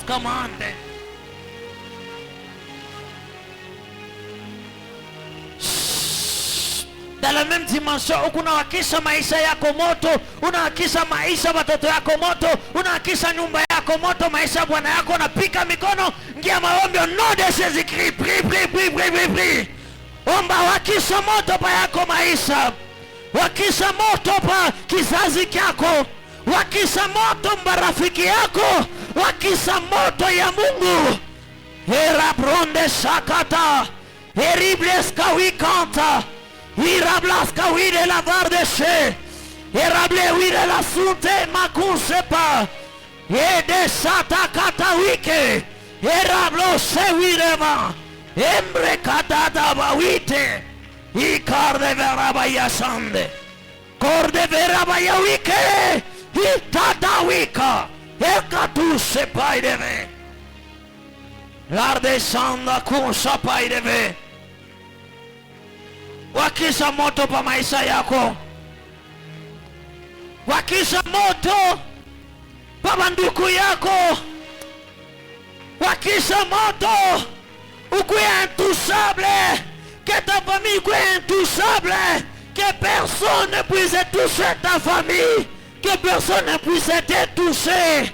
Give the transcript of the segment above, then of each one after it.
commande. Dans la même dimension, unawakisha maisha yako moto, unawakisha maisha watoto yako moto, unawakisha nyumba yako moto, maisha bwana yako, unapika mikono, ngia maombi au nom de Jésus-Christ, prie. Omba, wakisha moto pa yako maisha, wakisha moto pa kizazi kyako, wakisha moto marafiki yako, wakisha moto ya Mungu. Era bronde shakata, eribles kawikanta, irablaska wide la vardeshe, erable wide la sunte makunsepa, ede sata kata wike, erablo se wideva, embre kadada bawite, ikarde veraba yasande, korde veraba yawike, itada wika, ekatu sepa ideve, larde sanda kunsa pa ideve. Wakisha moto pa maisha yako, wakisha moto pa banduku yako, wakisha moto ukuye intouchable, que ta famille soit intouchable, que personne ne puisse toucher ta famille, que personne ne puisse te toucher.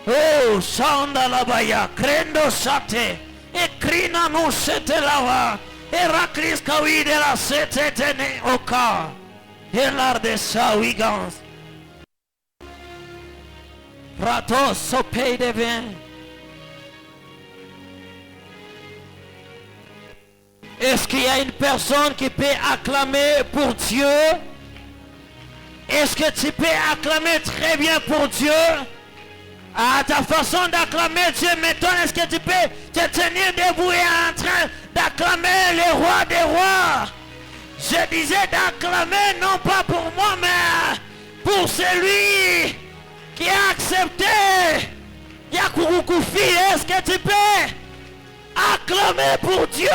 Oh, Sanda Labaya, Krendo Sate, Ekrina no Sete Lava, Heraclis Kawide la Sete Tene Oka, Helar de Sawigans, Ratos Sopé de Vin. Est-ce qu'il y a une personne qui peut acclamer pour Dieu? Est-ce que tu peux acclamer très bien pour Dieu? À ta façon d'acclamer Dieu m'étonne. Est-ce que tu peux te tenir debout et en train d'acclamer le roi des rois? Je disais d'acclamer non pas pour moi, mais pour celui qui a accepté Yakurukufi. Est-ce que tu peux acclamer pour Dieu?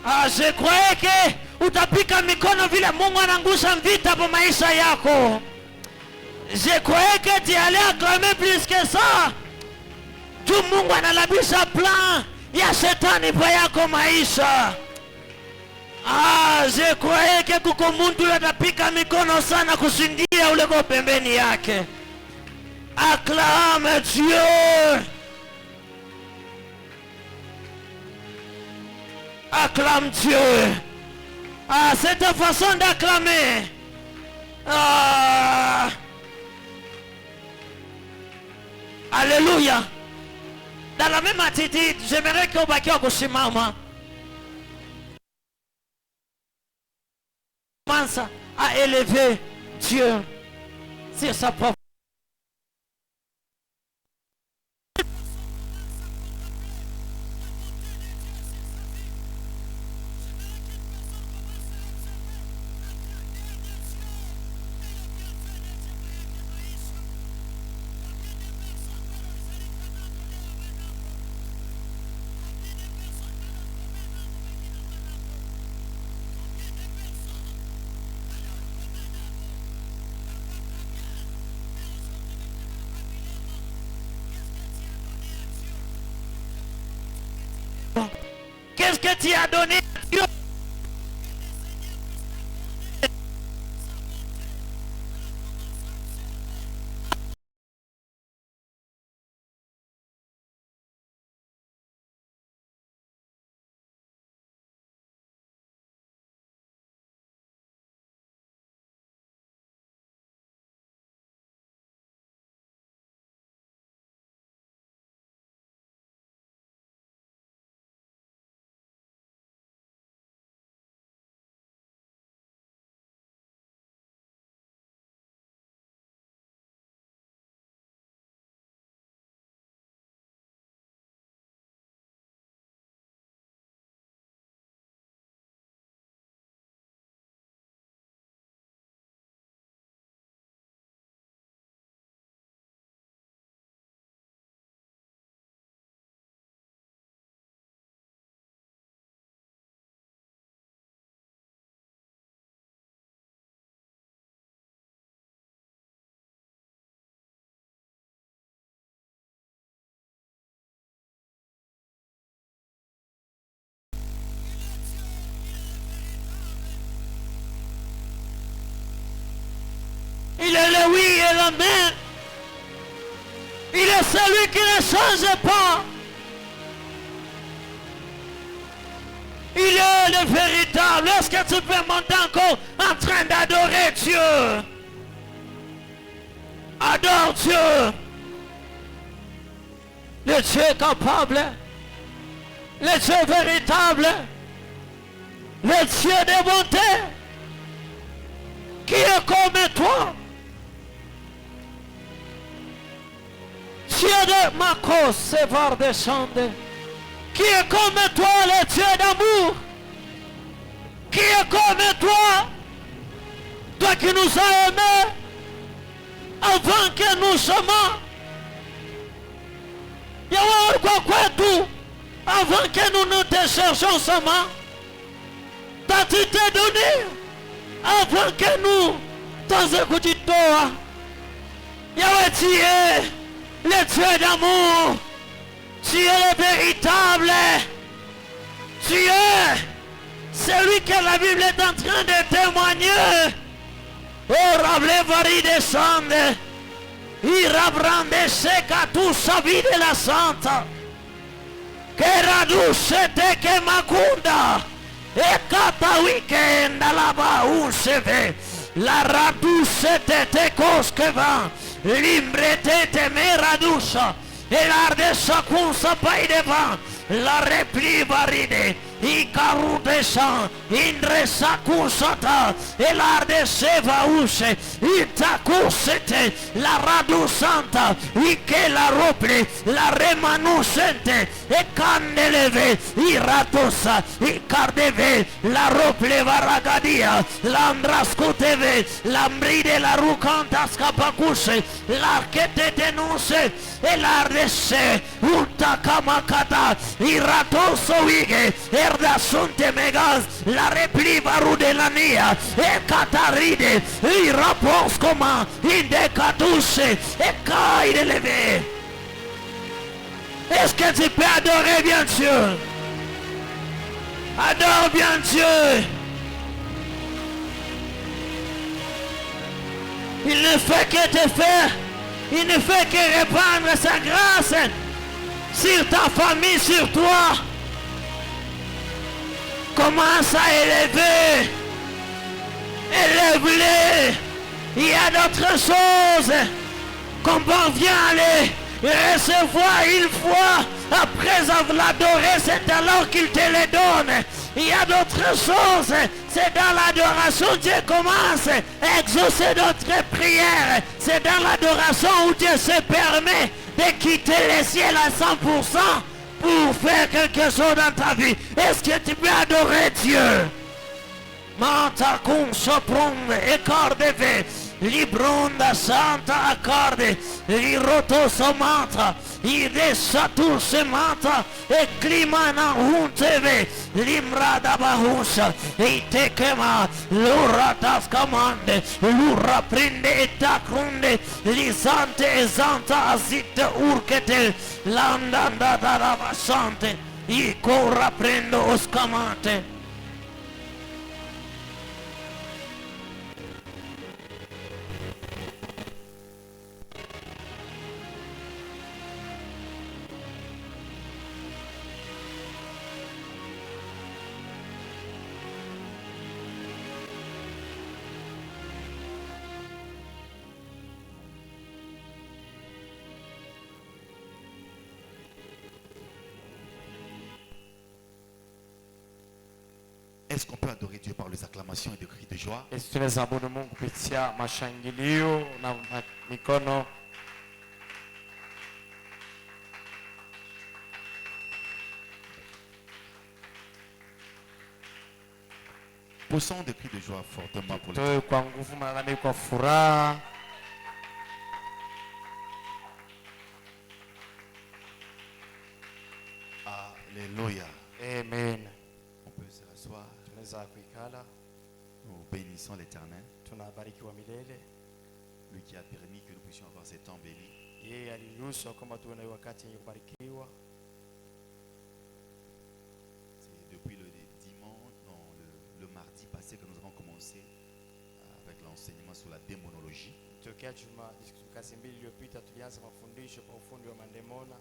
Ah, je croyais que utapika mikono vile Mungu anangusha vita kwa maisha yako. Je croyais que tu allais acclamer plus que ça. Tu Mungu analabisha plan ya shetani kwa yako maisha. Ah, je croyais que kuko muntu atapika mikono sana kushindia ule kwa pembeni yake. Acclame Dieu. Acclame Dieu. Ah, c'est ta façon d'acclamer. Ah. Alléluia. Dans la même attitude, j'aimerais qu'on baki au kusimama. Commence à élever Dieu sur sa propre. Qu'est-ce que tu as donné à Dieu? lève la main. Il est celui qui ne change pas. Il est le véritable. Est-ce que tu peux monter encore en train d'adorer Dieu? Adore Dieu. Le Dieu capable. Le Dieu véritable. Le Dieu de bonté. Qui est comme toi. Dieu de Makos, c'est voir descendre. Qui est comme toi, le Dieu d'amour? Qui est comme toi? Toi qui nous as aimés avant que nous sommes. Yawa kwa kwetu avant que nous nous te cherchions seulement. Toi tu t'es donné avant que nous t'en écoutons. Yawa tu es le Dieu d'amour. Tu es le véritable. Tu es celui que la Bible est en train de témoigner. Oh, rable vari descende. Il rabrande seca tu sa vie de la santa. Que radusete que macunda. E cata weekend là-bas où se fait. La radusete te cosqueva. Limbrete te me radusa. Et l'arde sa kunsa pai devant. La repli varide. I caru de sang. Indre sa kunsata. Et l'arde se va use. I ta kusete. La radu santa. I che la ropli. La remanusente. E candeleve. I ratosa. I cardeve. La rople varagadia. L'andrascuteve. L'ambride la rucanta scapacuse. L'archete denunce. E l'ardesse. Unta kamakata. I ratoso wige. Erda sunte megas. La repliva rudelania. E cataride. I raposcoma. Indecatusse. E caire leve. Est-ce que tu peux adorer bien Dieu? Adore bien Dieu. Il ne fait que te faire. Il ne fait que répandre sa grâce sur ta famille, sur toi. Commence à élever. Élève-les. Il y a d'autres choses qu'on vient aller recevoir une fois. Après avoir l'adoré, c'est alors qu'il te les donne. Il y a d'autres choses. C'est dans l'adoration que Dieu commence à exaucer notre prière. C'est dans l'adoration où Dieu se permet de quitter les ciels à 100% pour faire quelque chose dans ta vie. Est-ce que tu peux adorer Dieu? Manta cum sopronde e cordeve. Libronda santa accorde, il roto somata, il dessatur semata, e climana unteve, l'imrada bahusa, e te chema, l'ura tascamande, l'ura prende e tacrunde, l'isante esanta azit urchete, l'andanda da ravasante, i corra prendo oscamate. Est-ce qu'on peut adorer Dieu par les acclamations et des cris de joie? Yesu tunaweza abudu Mungu kupitia mashangilio na mikono. Poussons des cris de joie fortement pour Toe kwa nguvu malalamiko kwa furaha. Alléluia. Amen. On peut se rasseoir. Tunaweza kuikala. Nous bénissons l'Éternel, Tunabarikiwa milele. lui qui a permis que nous puissions avoir ces temps bénis. Yeye aliruhusu kama tuwe na wakati wenye kubarikiwa. C'est depuis le dimanche, non, le mardi passé que nous avons commencé avec l'enseignement sur la démonologie. tokea kazi mbili iliyopita tulianza mafundisho kwa ufundi wa mandemona,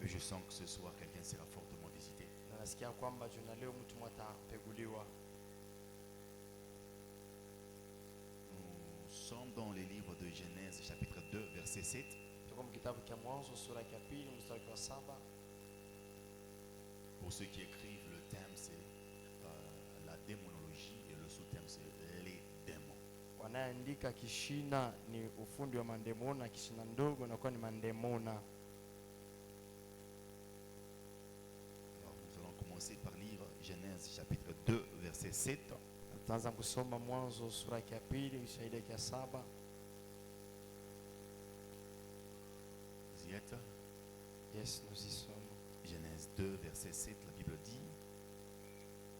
Et je sens que ce soir, quelqu'un sera fortement visité. na nasikia kwamba juna leo mtu mmoja atapeguliwa. Nous sommes dans les livres de Genèse, chapitre 2, verset 7. Tuko kitabu cha Mwanzo sura ya 2 mstari wa 7. Pour ceux qui écrivent, le thème c'est la démonologie et le sous-thème c'est les démons. Wanaandika kishina ni ufundi wa mandemona, kishina ndogo na kwa ni mandemona. Alors nous allons commencer par lire Genèse chapitre 2, verset 7. Tutaanza kusoma Mwanzo sura ya 2 mstari wa 7. Vous y êtes? Yes, nous y sommes. Genèse 2, verset 7, la Bible dit: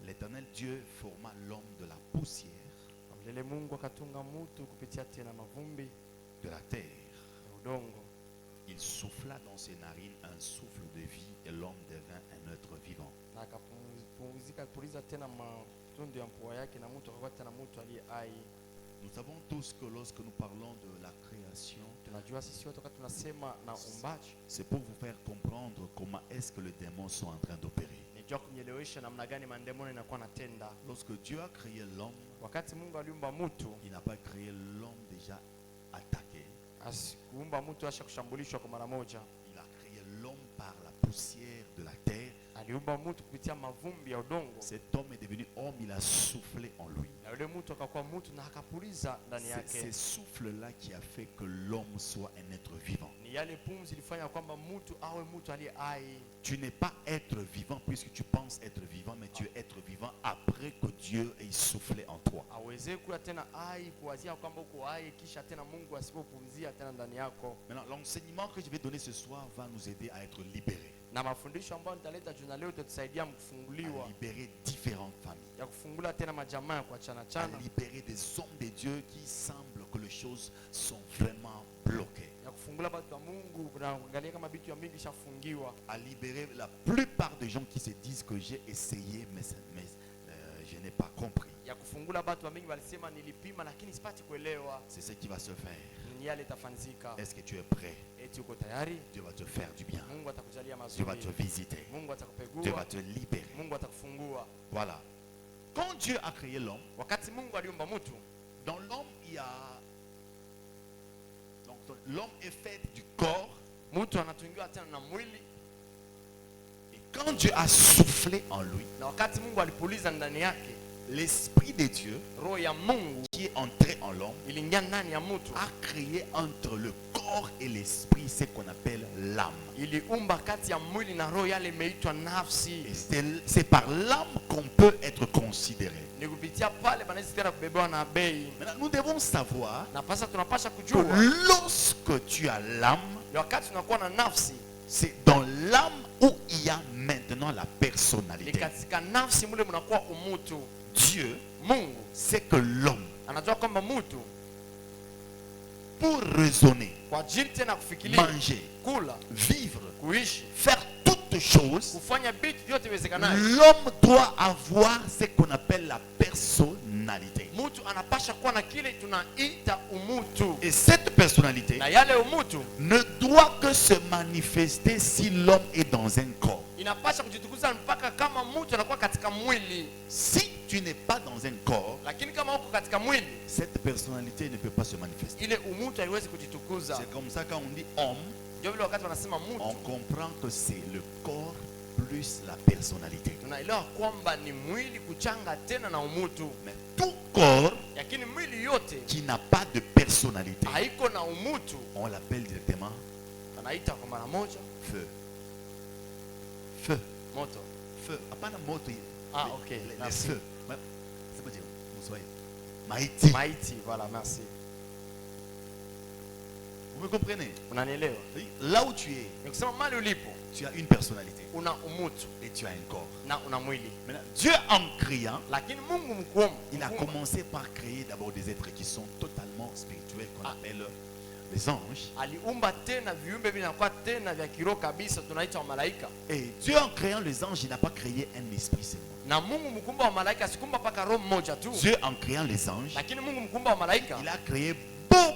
L'Éternel Dieu forma l'homme de la poussière Mlele Mungu akatunga mtu kupitia tena mavumbi de la terre. ya udongo. Il souffla dans ses narines un souffle de vie et l'homme devint un être vivant. Na akapumzika kupuliza tena matundu ya mpua yake na mtu akakuwa tena mtu aliye hai. Nous savons tous que lorsque nous parlons de la création, Tunajua sisi wote wakati tunasema na umbaji, c'est pour vous faire comprendre comment est-ce que les démons sont en train d'opérer. nijua kunyelewesha namna gani mandemoni inakuwa natenda. Lorsque Dieu a créé l'homme, Wakati Mungu aliumba mtu, il n'a pas créé l'homme déjà attaqué. asikuumba mtu asha kushambulishwa kwa mara moja. Il a créé l'homme par la poussière de la terre. Aliumba mtu kupitia mavumbi ya udongo. Cet homme est devenu homme, il a soufflé en lui. Na yule mtu akakuwa mtu na akapuliza ndani C'est yake. ce souffle-là qui a fait que l'homme soit un être vivant. Ni yale pumzi ilifanya kwamba mtu awe mtu aliye hai. Tu n'es pas être vivant puisque tu penses être vivant, mais tu es être vivant après que Dieu ait soufflé en toi. Aweze kuwa tena hai, kuwazia kwamba uko hai kisha tena Mungu asipopumzia tena ndani yako. Maintenant, l'enseignement que je vais donner ce soir va nous aider à être libérés, Na mafundisho ambayo nitaleta juna leo itatusaidia à kufunguliwa, libérer différentes familles, ya kufungula tena majamaa kwa chana à chana, libérer des hommes de Dieu qui semblent que les choses sont vraiment bloquées, ya kufungula watu wa Mungu na kuangalia kama vitu ya mingi shafungiwa, à libérer la plupart des gens qui se disent que j'ai essayé mais je n'ai pas compris. ya kufungula watu wa mingi walisema nilipima lakini sipati kuelewa. C'est ce qui va se faire. Ni yale itafanyika. Est-ce que tu es prêt? Eti uko tayari? Dieu va te faire du bien. Mungu atakujalia Dieu va te mazuri. visiter. Mungu Dieu va atakupegua. te libérer. Mungu atakufungua. Voilà. Quand Dieu a créé l'homme, Wakati Mungu aliumba mtu, dans l'homme, il y a... Donc, l'homme est fait du corps. mtu anatungiwa tena na mwili, Et quand Dieu a soufflé en lui, na wakati Mungu alipuliza ndani yake, l'Esprit de Dieu roho ya Mungu qui est entré en l'homme iliingia ndani ya mtu, a créé entre le corps et l'esprit ce qu'on appelle l'âme. iliumba kati ya mwili na roho, yale imeitwa nafsi. Et c'est par l'âme qu'on peut être considéré. Ni kupitia pale banaweza tena kubebewa na bei. Maintenant, nous devons savoir Na pasa tunapasha que kujua lorsque tu as l'âme, ni wakati tunakuwa na nafsi, c'est dans l'âme où il y a maintenant la ni personnalité. katika nafsi mule mnakuwa umutu. Dieu Mungu sait que l'homme, anajua kwamba mtu pour raisonner, kwa ajili tena kufikiria, manger, kula, vivre, kuishi, faire toutes choses, kufanya vitu vyote viwezekanayo, l'homme doit avoir ce qu'on appelle la personnalité. mtu anapasha kuwa na kile tunaita umutu. Et cette personnalité Na yale umutu ne doit que se manifester si l'homme est dans un corps. inapasha kujitukuza mpaka kama mtu anakuwa katika mwili. Si tu n'es pas dans un corps, Lakini kama uko katika mwili, cette personnalité ne peut pas se manifester. ile umutu haiwezi kujitukuza. C'est comme ça quand on dit homme, Ndio vile wakati wanasema on mtu, comprend que c'est le corps plus la personnalité. tunaelewa kwamba ni mwili kuchanga tena na umutu. Mais tout corps Lakini mwili yote qui n'a pas de personnalité, haiko na umutu, on l'appelle directement anaita kwa mara moja feu. Feu. moto. Feu. Hapana moto. Ah, ok. Les Merci. feux. C'est pas dire. Bonsoir. Maïti. Maiti, voilà, merci. Vous me comprenez? Unanielewa? Oui, là où tu es, Ni kusema mali ulipo tu as une personnalité una umutu et tu as un corps. na una mwili. Maintenant, Dieu en créant, Lakini Mungu mkuomba, il a commencé par créer d'abord des êtres qui sont totalement spirituels, qu'on appelle les anges. aliumba tena viumbe vinakuwa tena vya kiroho kabisa, tunaita wa malaika. Et Dieu en créant les anges, il n'a pas créé un esprit seulement. Na Mungu mkumba wa malaika sikumba paka roho mmoja tu. Dieu en créant les anges, Lakini Mungu mkumba wa malaika il a créé beaucoup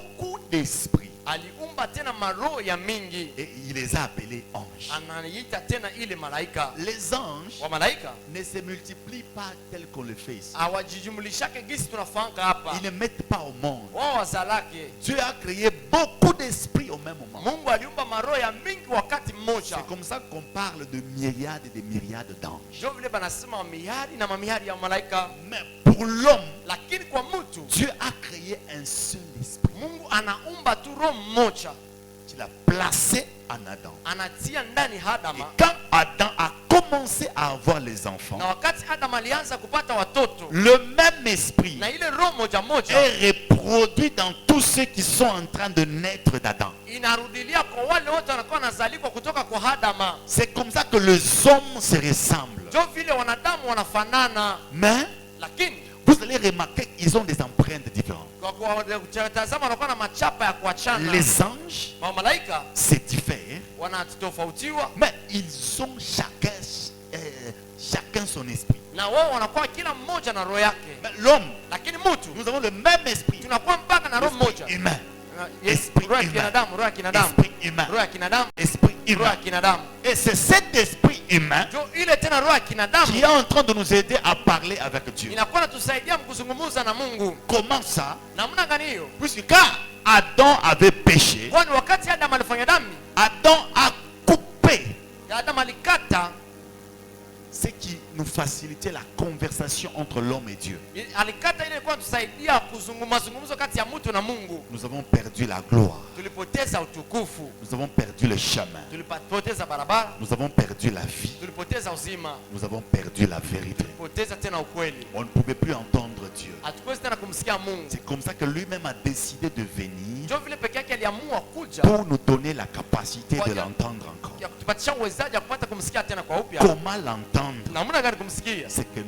d'esprits. aliumba tena maroho ya mingi, Et il les a appelés anges. anaita tena ile malaika. Les anges Wa malaika ne se multiplient pas tel qu'on le fait ici. hawajijumlishake gisi tunafanga hapa, Ils ne mettent pas au monde. wao wazalake. Dieu a créé beaucoup d'esprits au même moment. Mungu aliumba maroho ya mingi wakati mmoja. C'est comme ça qu'on parle de myriades et de myriades d'anges. Ndio vile banasema mamihari na mamihari ya malaika, Mais pour l'homme, lakini kwa mtu Dieu a créé un seul esprit Mungu anaumba tu roho mmoja, qu'il a placé en Adam. anatia ndani Et Adama. quand Adam a commencé à avoir les enfants, Na wakati Adam alianza kupata watoto, le même esprit na ile roho moja moja est reproduit dans tous ceux qui sont en train de naître d'Adam. inarudilia kwa wale wote wanakuwa nazalikwa kutoka kwa Adama. C'est comme ça que les hommes se ressemblent. Ndio vile wanadamu wanafanana, Mais lakini vous allez remarquer qu'ils ont des empreintes différentes. kwa kutazama wanakuwa na machapa ya kuachana. Les anges, Malaika c'est différent. wanatofautiwa Mais ils ont chacun son esprit. na wao wanakuwa kila mmoja na roho yake, Mais l'homme, lakini mtu nous avons le même esprit. tunakuwa mpaka na roho moja. Esprit humain. Yes, Esprit roho ya humain. kinadamu, roho ya kinadamu, Esprit humain. roho ya kinadamu, Esprit roho ya humain. kinadamu. Et c'est cet esprit humain Ndio ile tena roho ya kinadamu qui est en train de nous aider à parler avec Dieu. inakuwa natusaidia kuzungumza na Mungu. Comment ça? Namna gani hiyo? Puisque quand Adam avait péché, Kwani wakati Adam alifanya dhambi, Adam a coupé Adam alikata, ce qui nous facilitait la conversation entre l'homme et Dieu. alikata ile ilikuwa tusaidia mazungumzo kati ya mtu na Mungu. Nous avons perdu la gloire. Tulipoteza utukufu, Nous avons perdu le chemin. tulipoteza barabara, Nous avons perdu la vie. tulipoteza uzima, Nous avons perdu la vérité. tulipoteza tena ukweli. On ne pouvait plus entendre Dieu. Hatuwezi tena kumsikia Mungu. C'est comme ça que lui-même a décidé de venir Ndio vile peke yake aliamua kuja pour nous donner la capacité de l'entendre encore. ya kutupatisha uwezaji wa kupata kumsikia tena kwa upya. Comment l'entendre? Namna gani kumsikia? C'est que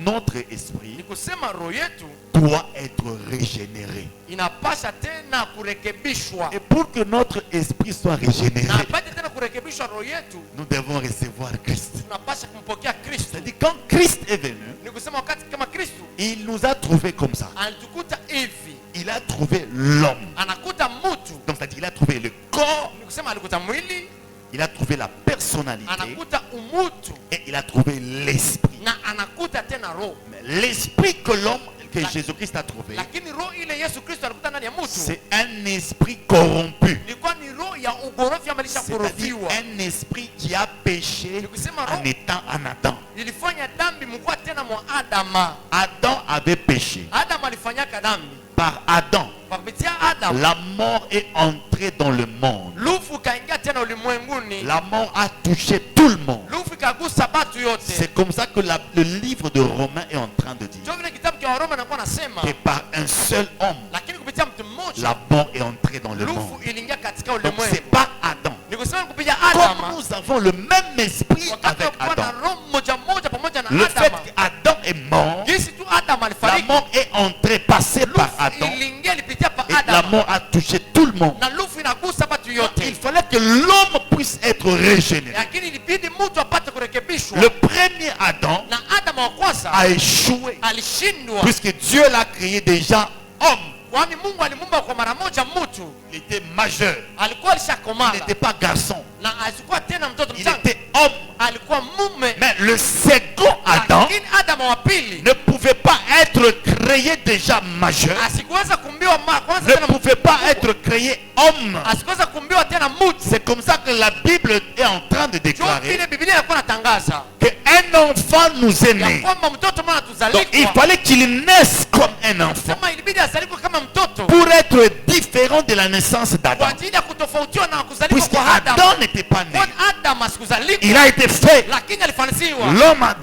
notre Ni esprit kusema roho yetu doit être régénéré. inapasha tena kurekebishwa, Et pour que notre esprit soit na régénéré, apate tena kurekebishwa roho yetu, nous devons recevoir Christ. tunapasha kumpokea Kristo. C'est-à-dire quand Christ est venu, Ni kusema wakati kama Kristo il nous a trouvés comme ça. alitukuta hivi, Il a trouvé l'homme. anakuta mtu, Donc c'est-à-dire qu'il a trouvé le corps, ni kusema alikuta mwili, il a trouvé la personnalité anakuta umutu, et il a trouvé l'esprit. na anakuta tena roho. Mais l'esprit que l'homme, que Jésus-Christ a trouvé, Lakini roho ile Yesu Kristo alikuta ndani ya mtu c'est un esprit corrompu. ilikuwa ni roho ya ugorofi, ama C'est-à-dire ilishakorofiwa, un esprit qui a péché ni kusema en roho étant en Adam. ilifanya dhambi mkuwa tena mwa Adama. Adam avait péché. Adam alifanyaka dhambi, Par Adam, kwa kupitia Adam la mort est entrée dans le monde. lufu ikaingia tena ulimwenguni, La mort a touché tout le monde. lufu ikagusa batu yote. C'est comme ça que le livre de Romains est en train de dire Ndio vile kitabu cha Waroma nakuwa nasema, que par un seul homme, lakini kupitia mtu mmoja la mort est entrée dans le monde. lufu iliingia katika Donc c'est ulimwengu. pas Adam. Ni kusema kupitia Comme Adama, nous avons le même esprit wakati avec wakuwa na Adam, roho mmoja mmoja pamoja na le fait Adama, qu'Adam est mort, jinsi tu Adam la alifariki, mort est entrée, passée par lufu Adam, iliingia ilipitia pa et la Adama, mort a touché tout le monde. na lufu inagusa batu Il yote, fallait que l'homme puisse être régénéré. lakini ilibidi mtu apate kurekebishwa. Le premier Adam Na Adama wa kwanza a échoué, alishindwa, puisque Dieu l'a créé déjà homme. kwani Mungu alimuumba kwa mara moja mtu, Il était majeur, alikuwa il alishakomala n'était pas garçon, na asikuwa tena mtoto il mchanga, était homme. alikuwa mume. Mais le second Adam Lakini Adama wa pili ne pouvait pas être créé déjà majeur, asikuweza kumbiwa kwanza ne tena, pouvait pas être créé homme. asikuweza kumbiwa tena mtu. C'est comme ça que la Bible est en train de Ndio déclarer vile Biblia inakuwa inatangaza qu'un enfant nous est ya né. kwamba mtoto mwana Donc il tuzalikwa, fallait qu'il naisse comme un enfant sema ilibidi azalikwe kama mtoto pour être différent de la naissance kwa d'Adam. ajili ya kutofautiwa na kuzaliwa Puisque kwa Adam. Adam n'était pas né, Kwani Adam asikuzalikwa, il a été fait. lakini alifanisiwa.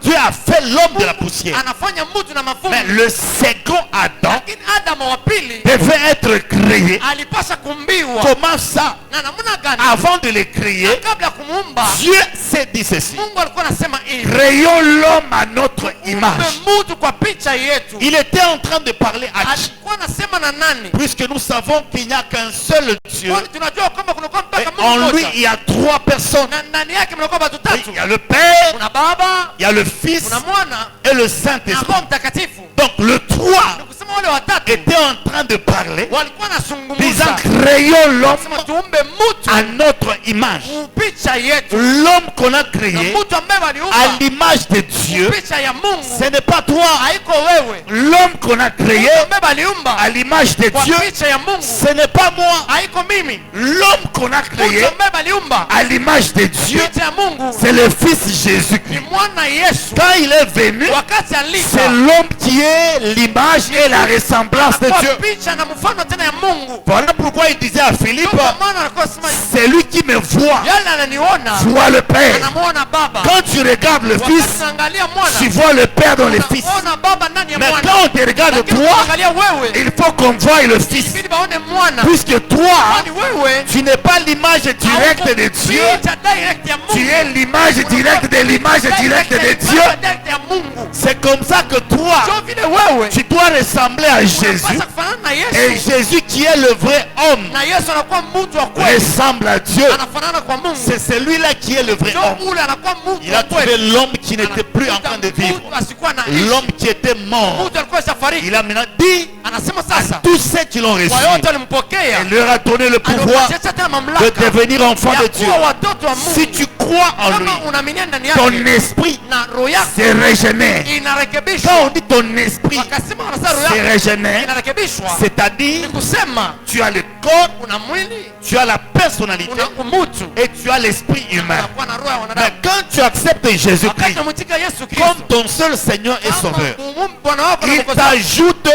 Dieu a fait l'homme de la poussière. Anafanya mtu na Mais mafumbi, le second Adam lakini Adam wa pili devait être créé. alipasha kumbiwa. Comment ça? Na namna gani? Avant de le créer, Kabla ya kumuumba, Dieu s'est dit ceci: Mungu alikuwa anasema hivi, créons l'homme à notre image. mtu kwa picha yetu. Il était en train de parler à qui? Alikuwa anasema na nani? Puisque nous savons qu'il n'y a qu'un seul Dieu, Kwani tunajua kwamba kunakuwa et mpaka Mungu en lui mmoja, il y a trois personnes. na ndani yake mnakuwa watu Oui, tatu. il y a le Père, Kuna Baba, il y a le Fils kuna Mwana et le na Saint-Esprit. Roho Mtakatifu. Donc le trois Ni kusema wale watatu étaient en train de parler, walikuwa disant nasungumuza créons l'homme sema tuumbe mtu à notre image. picha yetu L'homme qu'on a na créé mtu ambaye à waliumba l'image de Dieu, picha ya Mungu. ce n'est pas toi. Haiko wewe. L'homme qu'on a créé Mtu ambaye waliumba à l'image de kwa Dieu, picha ya Mungu. ce n'est pas moi. Haiko mimi. L'homme qu'on a créé Mtu ambaye waliumba à l'image de Dieu, picha ya Mungu c'est le Fils ni Jésus-Christ. mwana Yesu. Quand il est venu, Wakati c'est alika l'homme qui est l'image et la ressemblance de kwa Dieu. picha na mfano tena ya Mungu. Voilà pourquoi il disait à Philippe, Kwa maana alikuwa sema celui qui me voit, yale ananiona voit le Père. anamuona Baba. Quand tu regardes le Wakati Fils, unaangalia mwana tu vois le Père dans le Fils. unaona Baba ndani ya Mais mwana. quand on te regarde Lakini toi, unaangalia wewe il faut qu'on voie le Fils. ili baone mwana. Puisque toi, Kwani wewe tu n'es pas l'image directe de Dieu, picha direct ya Mungu. tu es l'image directe de l'image directe de Dieu. Direct ya Mungu. C'est comme ça que toi, Sio vile wewe tu dois ressembler à Jésus. unapaswa kufanana na Et Yesu. Jésus qui est le vrai homme Na Yesu anakuwa mtu wa kweli. ressemble à Dieu. Anafanana kwa Mungu. C'est celui-là qui est le vrai homme. Ndio ule anakuwa mtu Il a wa trouvé kweli. l'homme qui n'était plus en train de vivre. Mtu asikuwa na ishi. L'homme qui était mort. Mtu alikuwa shafariki. Il a maintenant dit Anasema à sasa tous ceux qui l'ont reçu, kwa yote walimpokea il leur a donné le pouvoir aliwapatia tena de mamlaka devenir enfants de ya Dieu. kuwa watoto wa Mungu. Si tu crois en lui, Kama unaaminia ndani ton yake esprit na roho yako se régénère. Quand inarekebishwa. on dit ton esprit Wakasema wanasema roho se yako régénère, inarekebishwa. c'est-à-dire Ni kusema tu as le corps, una mwili, tu as la personnalité una umutu, et tu as l'esprit humain. unakuwa na roho ya Mais wanadamu. quand tu acceptes Jésus-Christ Wakati unamwitika Yesu comme Kristo ton seul Seigneur et Sauveur, kama Bwana wako na il Mwokozi wako, t'ajoute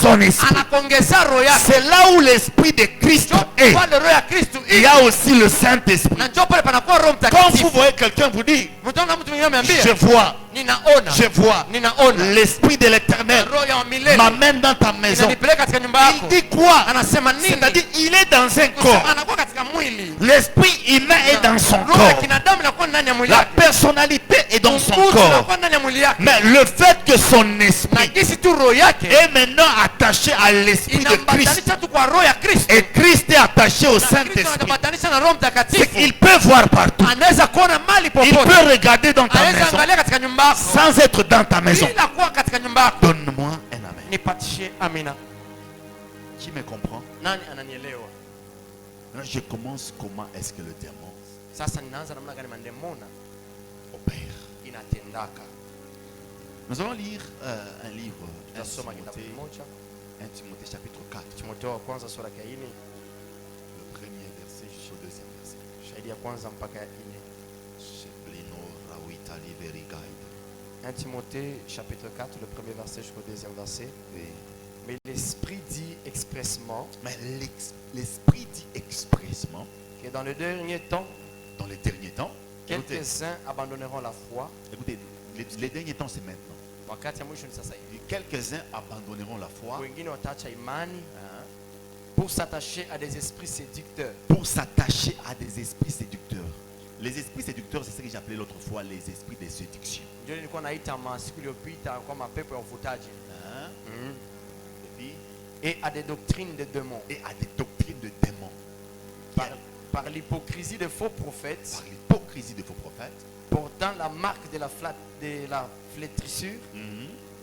son esprit. anakuongezea roho yake. C'est là où l'esprit de Christ est. Ndio pale roho ya Kristo Il y a aussi le Saint-Esprit. na ndio pale panakuwa Roho Quand vous Mtakatifu. voyez quelqu'un vous dire, Mtaona mtu mwingine ameambia je vois, ninaona l'esprit de l'éternel roho ya milele m'amène dans ta maison. inanipeleka katika nyumba Il yako. dit quoi? Anasema nini? C'est-à-dire, il est dans un corps. Anakuwa katika mwili. L'esprit humain est dans son Roho ya corps. kinadamu inakuwa ndani ya mwili La yake. personnalité est dans son Mtu corps. anakuwa ndani ya mwili yake. Mais le fait que son Na esprit jinsi tu roho yake est maintenant attaché à l'esprit de Christ inambatanisha tu kwa roho ya Kristo. et Christ est attaché au Na Kristo Saint-Esprit, anabatanisha na Roho c'est Mtakatifu. qu'il peut voir partout. Anaweza kuona mali Il popote. peut regarder dans ta Anaweza maison angalia katika nyumba yako. sans être dans ta maison. Bila kuwa katika nyumba yako. Donne-moi un amen. Nipatishie amina. Qui me comprend? Nani ananielewa? Maintenant, je commence comment est-ce que le démon Sasa ninaanza namna gani mandemona opère. inatendaka. Nous allons lire un livre, 1 Tutasoma kitabu Timothée, kimoja 1 Timothée chapitre 4, Timotheo wa kwanza sura ya 4 le premier verset jusqu'au deuxième verset. shahidi ya kwanza mpaka ya 4. Sheblino Rawita Liveri Guide. 1 Timothée chapitre 4 le premier verset jusqu'au deuxième verset. Oui. Mais l'Esprit dit expressement Mais l'esprit dit expressement, que dans le dernier temps, dans les derniers temps, écoutez, quelques-uns abandonneront la foi. écoutez, les derniers temps c'est maintenant. Wakati ya mwisho ni sasa hivi. Quelques-uns abandonneront la foi Wengine wataacha imani pour s'attacher à des esprits séducteurs. pour s'attacher à des esprits séducteurs. Les esprits séducteurs, c'est ce que j'appelais l'autre fois les esprits de séduction. Ndio nilikuwa naita masiku iliyopita kwa mapepo ya uvutaji. Hein? Et puis, Et à des doctrines de démons. et à des doctrines de démons. Par l'hypocrisie de faux prophètes, Par l'hypocrisie de faux prophètes, portant la marque de la flétrissure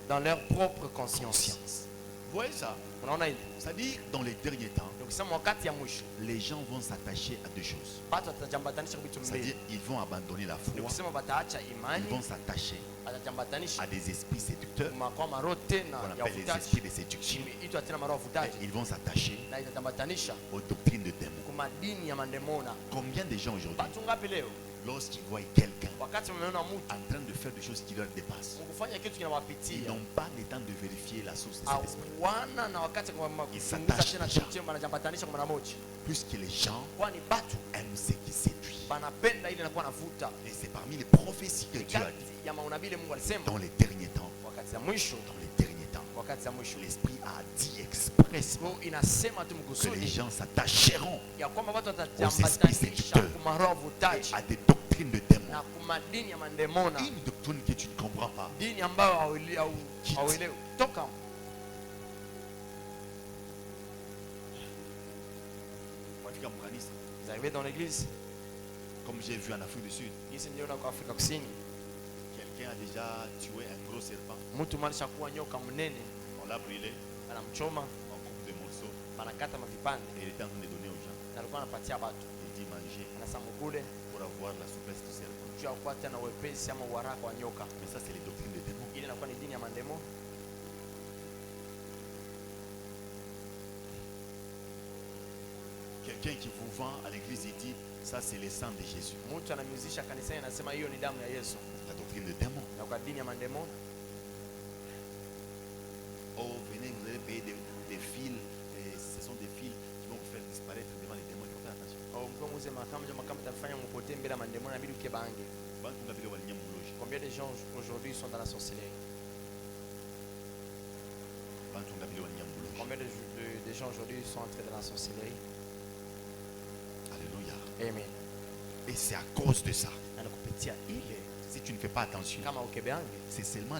dans leur propre conscience. conscience. Vous voyez ça? Unaona hili? C'est-à-dire, dans les derniers temps, Ndio kusema wakati ya mwisho les gens vont s'attacher à deux choses. watu watajambatanisha vitu C'est-à-dire, mbili. ils vont abandonner la Ndio foi, kusema wataacha ils imani, vont s'attacher watajambatanisha à des esprits séducteurs, kwa maroho tena qu'on ya appelle les uvutaji. esprits de séduction. Imeitwa tena maroho ya Et uvutaji ils vont s'attacher na itajambatanisha aux doctrines de démons. kwa madini ya mandemona. Combien de gens aujourd'hui, Watu ngapi leo lorsqu'ils voient quelqu'un wakati wameona mtu en train de faire des choses qui leur dépassent, mkufanya kitu ils kinawapitia n'ont pas le temps de vérifier la source de cet esprit. hawana na wakati kwa kuchunguza s'attachent tena déjà. chochote wanajambatanisha kwa mara moja, Puisque les gens kwani batu aiment ce qui séduit. banapenda ile inakuwa navuta. Et c'est parmi les prophéties que Dieu a dit Kati ya maunabii ile Mungu alisema dans les derniers temps. wakati ya mwisho, Dans les derniers temps, wakati ya mwisho l'Esprit a dit expressement Roho inasema tu que les mkusudi gens s'attacheront ya kwamba watu esprits watajambatanisha séducteurs. kwa maroho ya uvutaji à des doctrines de démons. na kwa madini ya mandemona, Une doctrine que tu ne comprends pas. dini ambayo hauelewi. Toka Wafika mkanisa, vous arrivez dans l'église, comme j'ai vu en Afrique du Sud, hizi ndio na kwa Afrika Kusini, quelqu'un a déjà tué un gros serpent. mtu malisha kuwa nyoka mnene, On l'a brûlé. anamchoma, on coupe des morceaux. anakata mavipande, Et il était en train de donner aux gens. na alikuwa anapatia watu. Il dit manger Anasema kule pour avoir la souplesse du serpent. juu ya kupata na wepesi ama uharaka wa nyoka. Mais ça, c'est les doctrines des démons. Ile inakuwa ni dini ya mandemo. Quelqu'un qui vous vend à l'église, il dit ça, c'est le sang de Jésus. Mtu anamuzisha kanisani anasema hiyo ni damu ya Yesu. La doctrine des démons. Na kwa dini ya mandemo, Oh, venez, vous allez payer des fils. Et ce sont des fils qui vont vous faire disparaître devant les démons. Il faut faire attention. au mko muze makama ndio makama tafanya mpotee mbele ya mandemo na bidi ukebange. Bantu ngabile walinya muloji. Combien de gens aujourd'hui sont dans la sorcellerie? Bantu ngabile walinya muloji. Combien de gens aujourd'hui sont entrés dans la sorcellerie? Alléluia. Amen. Et c'est à cause de ça. Na kupitia ile Si tu ne fais pas attention, kama ukebange, c'est seulement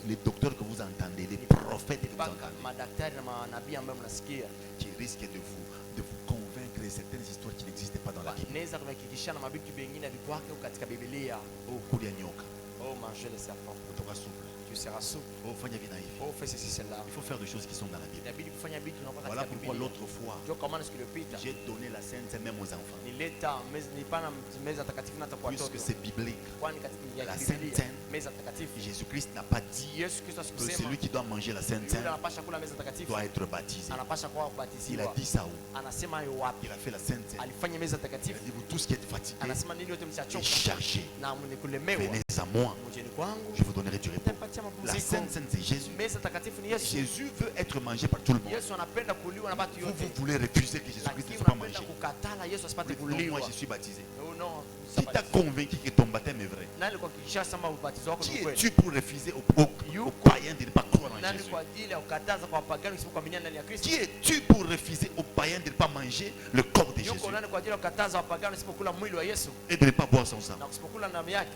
les docteurs que vous entendez, les prophètes que vous mpaka entendez, madaktari na manabii ambao mnasikia qui risquent de vous convaincre de certaines histoires qui n'existent pas dans la Bible. wanaweza kuhakikisha na mabitu vingine vikwake katika Biblia. Oh, kulia nyoka. Oh, manger le serpent, Kutoka souple. tu seras souple. Oh, fanya vina hivi. Oh, fais ceci cela. Il faut faire des choses qui sont dans la Bible. Inabidi kufanya vitu na kwa Voilà katika pourquoi Biblia. l'autre fois, Ndio kwa maana siku iliyopita j'ai donné la Sainte Seine même aux enfants. nileta nilipana meza takatifu na hata kwa Puisque watoto. c'est biblique. Kwani katika La ya Sainte Biblia Seine, meza takatifu Jésus-Christ n'a pas dit Yesu Kristo que asikusema celui qui doit manger la Sainte yule Seine anapasha kula meza takatifu doit être baptisé. anapasha kuwa Il a kubatizwa. dit ça où? Anasema hayo wapi? Il a fait la Sainte Seine. Alifanya meza Il a takatifu. dit vous tous qui êtes fatigués Anasema nini yote et mshachoka chargés, na mnikulemewa, venez à moi, mjeni kwangu je vous donnerai du repos. nitapatia La mapumziko. Sainte Seine, c'est Jésus. Meza takatifu ni Yesu. Jésus veut être mangé par tout le monde. Yesu anapenda kuliwa na watu Vous yote, voulez refuser que Jésus-Christ ne lakini soit pas unapenda mangé. kukatala Yesu asipate Non, moi kuliwa. je suis baptisé. Oh, no, Qui t'a convaincu que ton baptême est vrai? nani kuhakikisha sema ubatizo wako ni Qui kweli? es-tu pour refuser aux païens de ne pas croire en Nani Jésus? kwa ajili ya kukataza kwa wapagani kuamini ndani ya Kristo? Qui es-tu pour refuser aux païens de ne pas manger le corps de Jésus Yuko nani kwa ajili ya kukataza wapagani usipokula mwili wa Yesu et de ne pas boire son sang? na usipokula damu yake?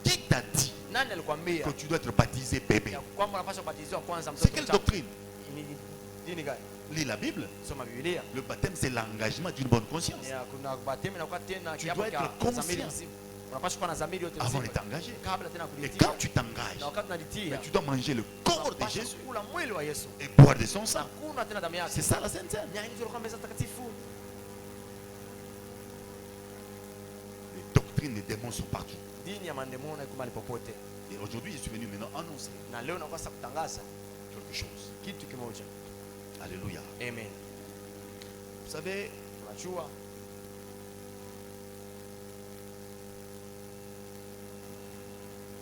Qui t'a dit Nani alikwambia que tu dois être baptisé bébé? ya kwamba unapaswa kubatizwa kwanza C'est mtoto quelle mchanga? doctrine? Ni dini gani? Lis la Bible. Soma Biblia. Le baptême, c'est l'engagement d'une bonne conscience. Ya kuna batemi na kwa tena Tu kiapo dois être cha conscient dhamiri mzima. Unapaswa kuwa na dhamiri yote Avant de mzima t'engager. kabla tena Et kulitia. quand tu t'engages, Na wakati unalitia, tu dois manger le corps de unapaswa Jésus kula mwili wa Yesu. et boire de son sang. Kuna tena damu yake. C'est ça la Sainte Seine. Nyani ndio kwa meza takatifu. Les doctrines des démons sont partout. Dini ya mandemona iko mahali popote. Et aujourd'hui, je suis venu maintenant annoncer Na leo nakosa kutangaza quelque chose. kitu kimoja. Alléluia. Amen. Vous savez, Tunajua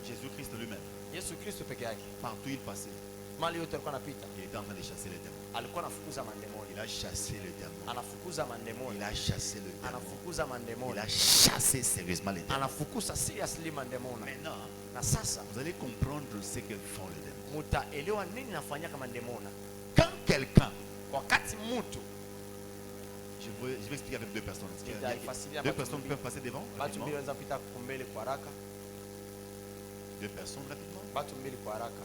Jésus-Christ lui-même, Yesu Kristo peke yake, partout il passait, mali yote alikuwa anapita, il était en train de chasser les démons. alikuwa anafukuza mandemoni. Il a chassé les démons. Anafukuza mandemoni. Il a chassé le démon. Anafukuza mandemoni. Il a chassé sérieusement les démons. Anafukuza seriously mandemoni. Maintenant, Na sasa vous allez comprendre ce que font les démons. mutaelewa nini nafanyaka mandemona. Quand quelqu'un, Wakati mtu je vais expliquer avec deux personnes. Est-ce qu'il y a- Nitaifasiria deux watu personnes mbili. peuvent passer devant Batu rapidement? mbili wanaweza kupita kumbele kwa haraka. Deux personnes rapidement. Batu mbili kwa haraka.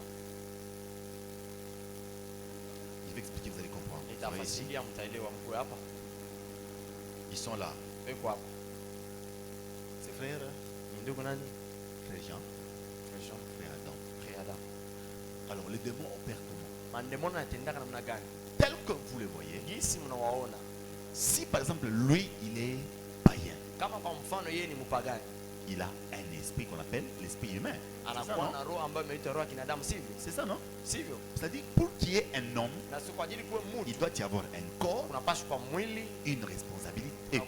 Je vais expliquer, vous allez comprendre. Vous voyez ici, Nitafasiria, mtaelewa. Mkuu hapa, ils sont là. weko hapa. Ses frères, Ni ndugu nani? frère Jean, Jean, frère Adam. frère Adam. Alors les démons opèrent comment? Mandemona yanatendaka namna gani? Tel que vous le voyez, Jinsi mnawaona. si par exemple lui, il est païen, Kama kwa mfano yeye ni mpagani, il a un esprit qu'on appelle l'esprit humain. C'est ça, anakuwa non? na roho ambayo imeitwa roho ya kinadamu, sivyo? C'est ça, non? Sivyo? C'est-à-dire, pour qu'il y ait un homme, Na si kwa ajili kuwe mtu, il doit y avoir un corps, unapaswa kwa mwili, une responsabilité,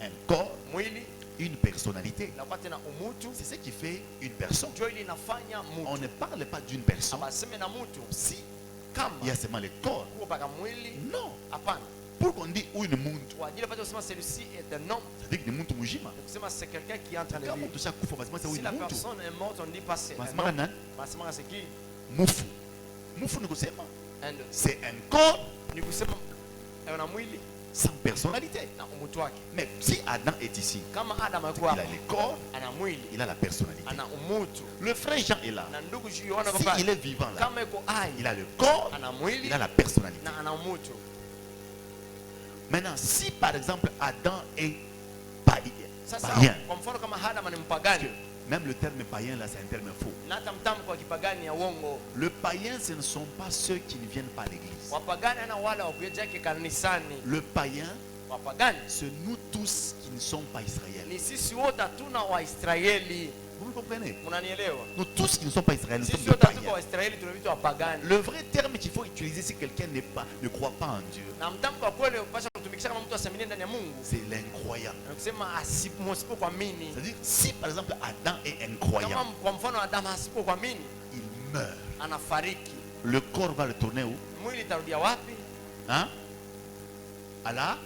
na- un corps, mwili une personnalité. na kwa tena umutu, C'est ce qui fait une personne. ndio ili inafanya On mtu. ne parle pas d'une personne Abaseme na mtu si kama il y a seulement le corps. kuwa paka mwili, Non. hapana. Pour qu'on dise où une muntu, Kwa ajili pata kusema celui-ci est un homme, c'est-à-dire que ni muntu mujima. ni kusema c'est quelqu'un qui est en train de Quand vivre. muntu chakufa basema c'est Si une la muntu. personne est morte, on dit pas c'est un Basema homme. nani? Basema c'est qui? Mufu. Mufu ni kusema And c'est un corps ni kusema ana mwili sans personnalité. na umutu wake. Mais si Adam est ici, Kama Adam il alikuwa a hapa, le corps, ana mwili, il a la personnalité. ana umutu, Le frère Jean est là. na ndugu juu yona kwa Si il pale. est vivant là, Kama yuko hai, il a le corps, ana mwili il a la personnalité. na ana umutu. Maintenant, si par exemple Adam est païen, Sasa païen, kwa mfano kama Adam ni mpagani, Même le terme païen là, c'est un terme faux. Na hata mtamko wa kipagani ya uongo. Le païen, ce ne sont pas ceux qui ne viennent pas à l'église. Wapagani ana wala wakuja yake kanisani. Le païen, Wapagani c'est nous tous qui ne sommes pas israéliens. ni sisi wote hatuna Waisraeli. Vous me comprenez? Mnanielewa? Nous tous qui ne sommes pas israéliens, nous sommes Sisi des wote hatuko païens. Waisraeli, tunaitwa wapagani. Le vrai terme qu'il faut utiliser si quelqu'un ne croit pas en Dieu, Na mtamko wa kweli upasha kutumikisha kama mtu asemeni ndani ya Mungu. c'est l'incroyant. Na kusema asipokuamini. C'est-à-dire, si par exemple Adam est Kama incroyant, kwa mfano Adamu asipokuamini, il meurt. anafariki. Le corps va retourner où? Mwili itarudia wapi? Hein? À la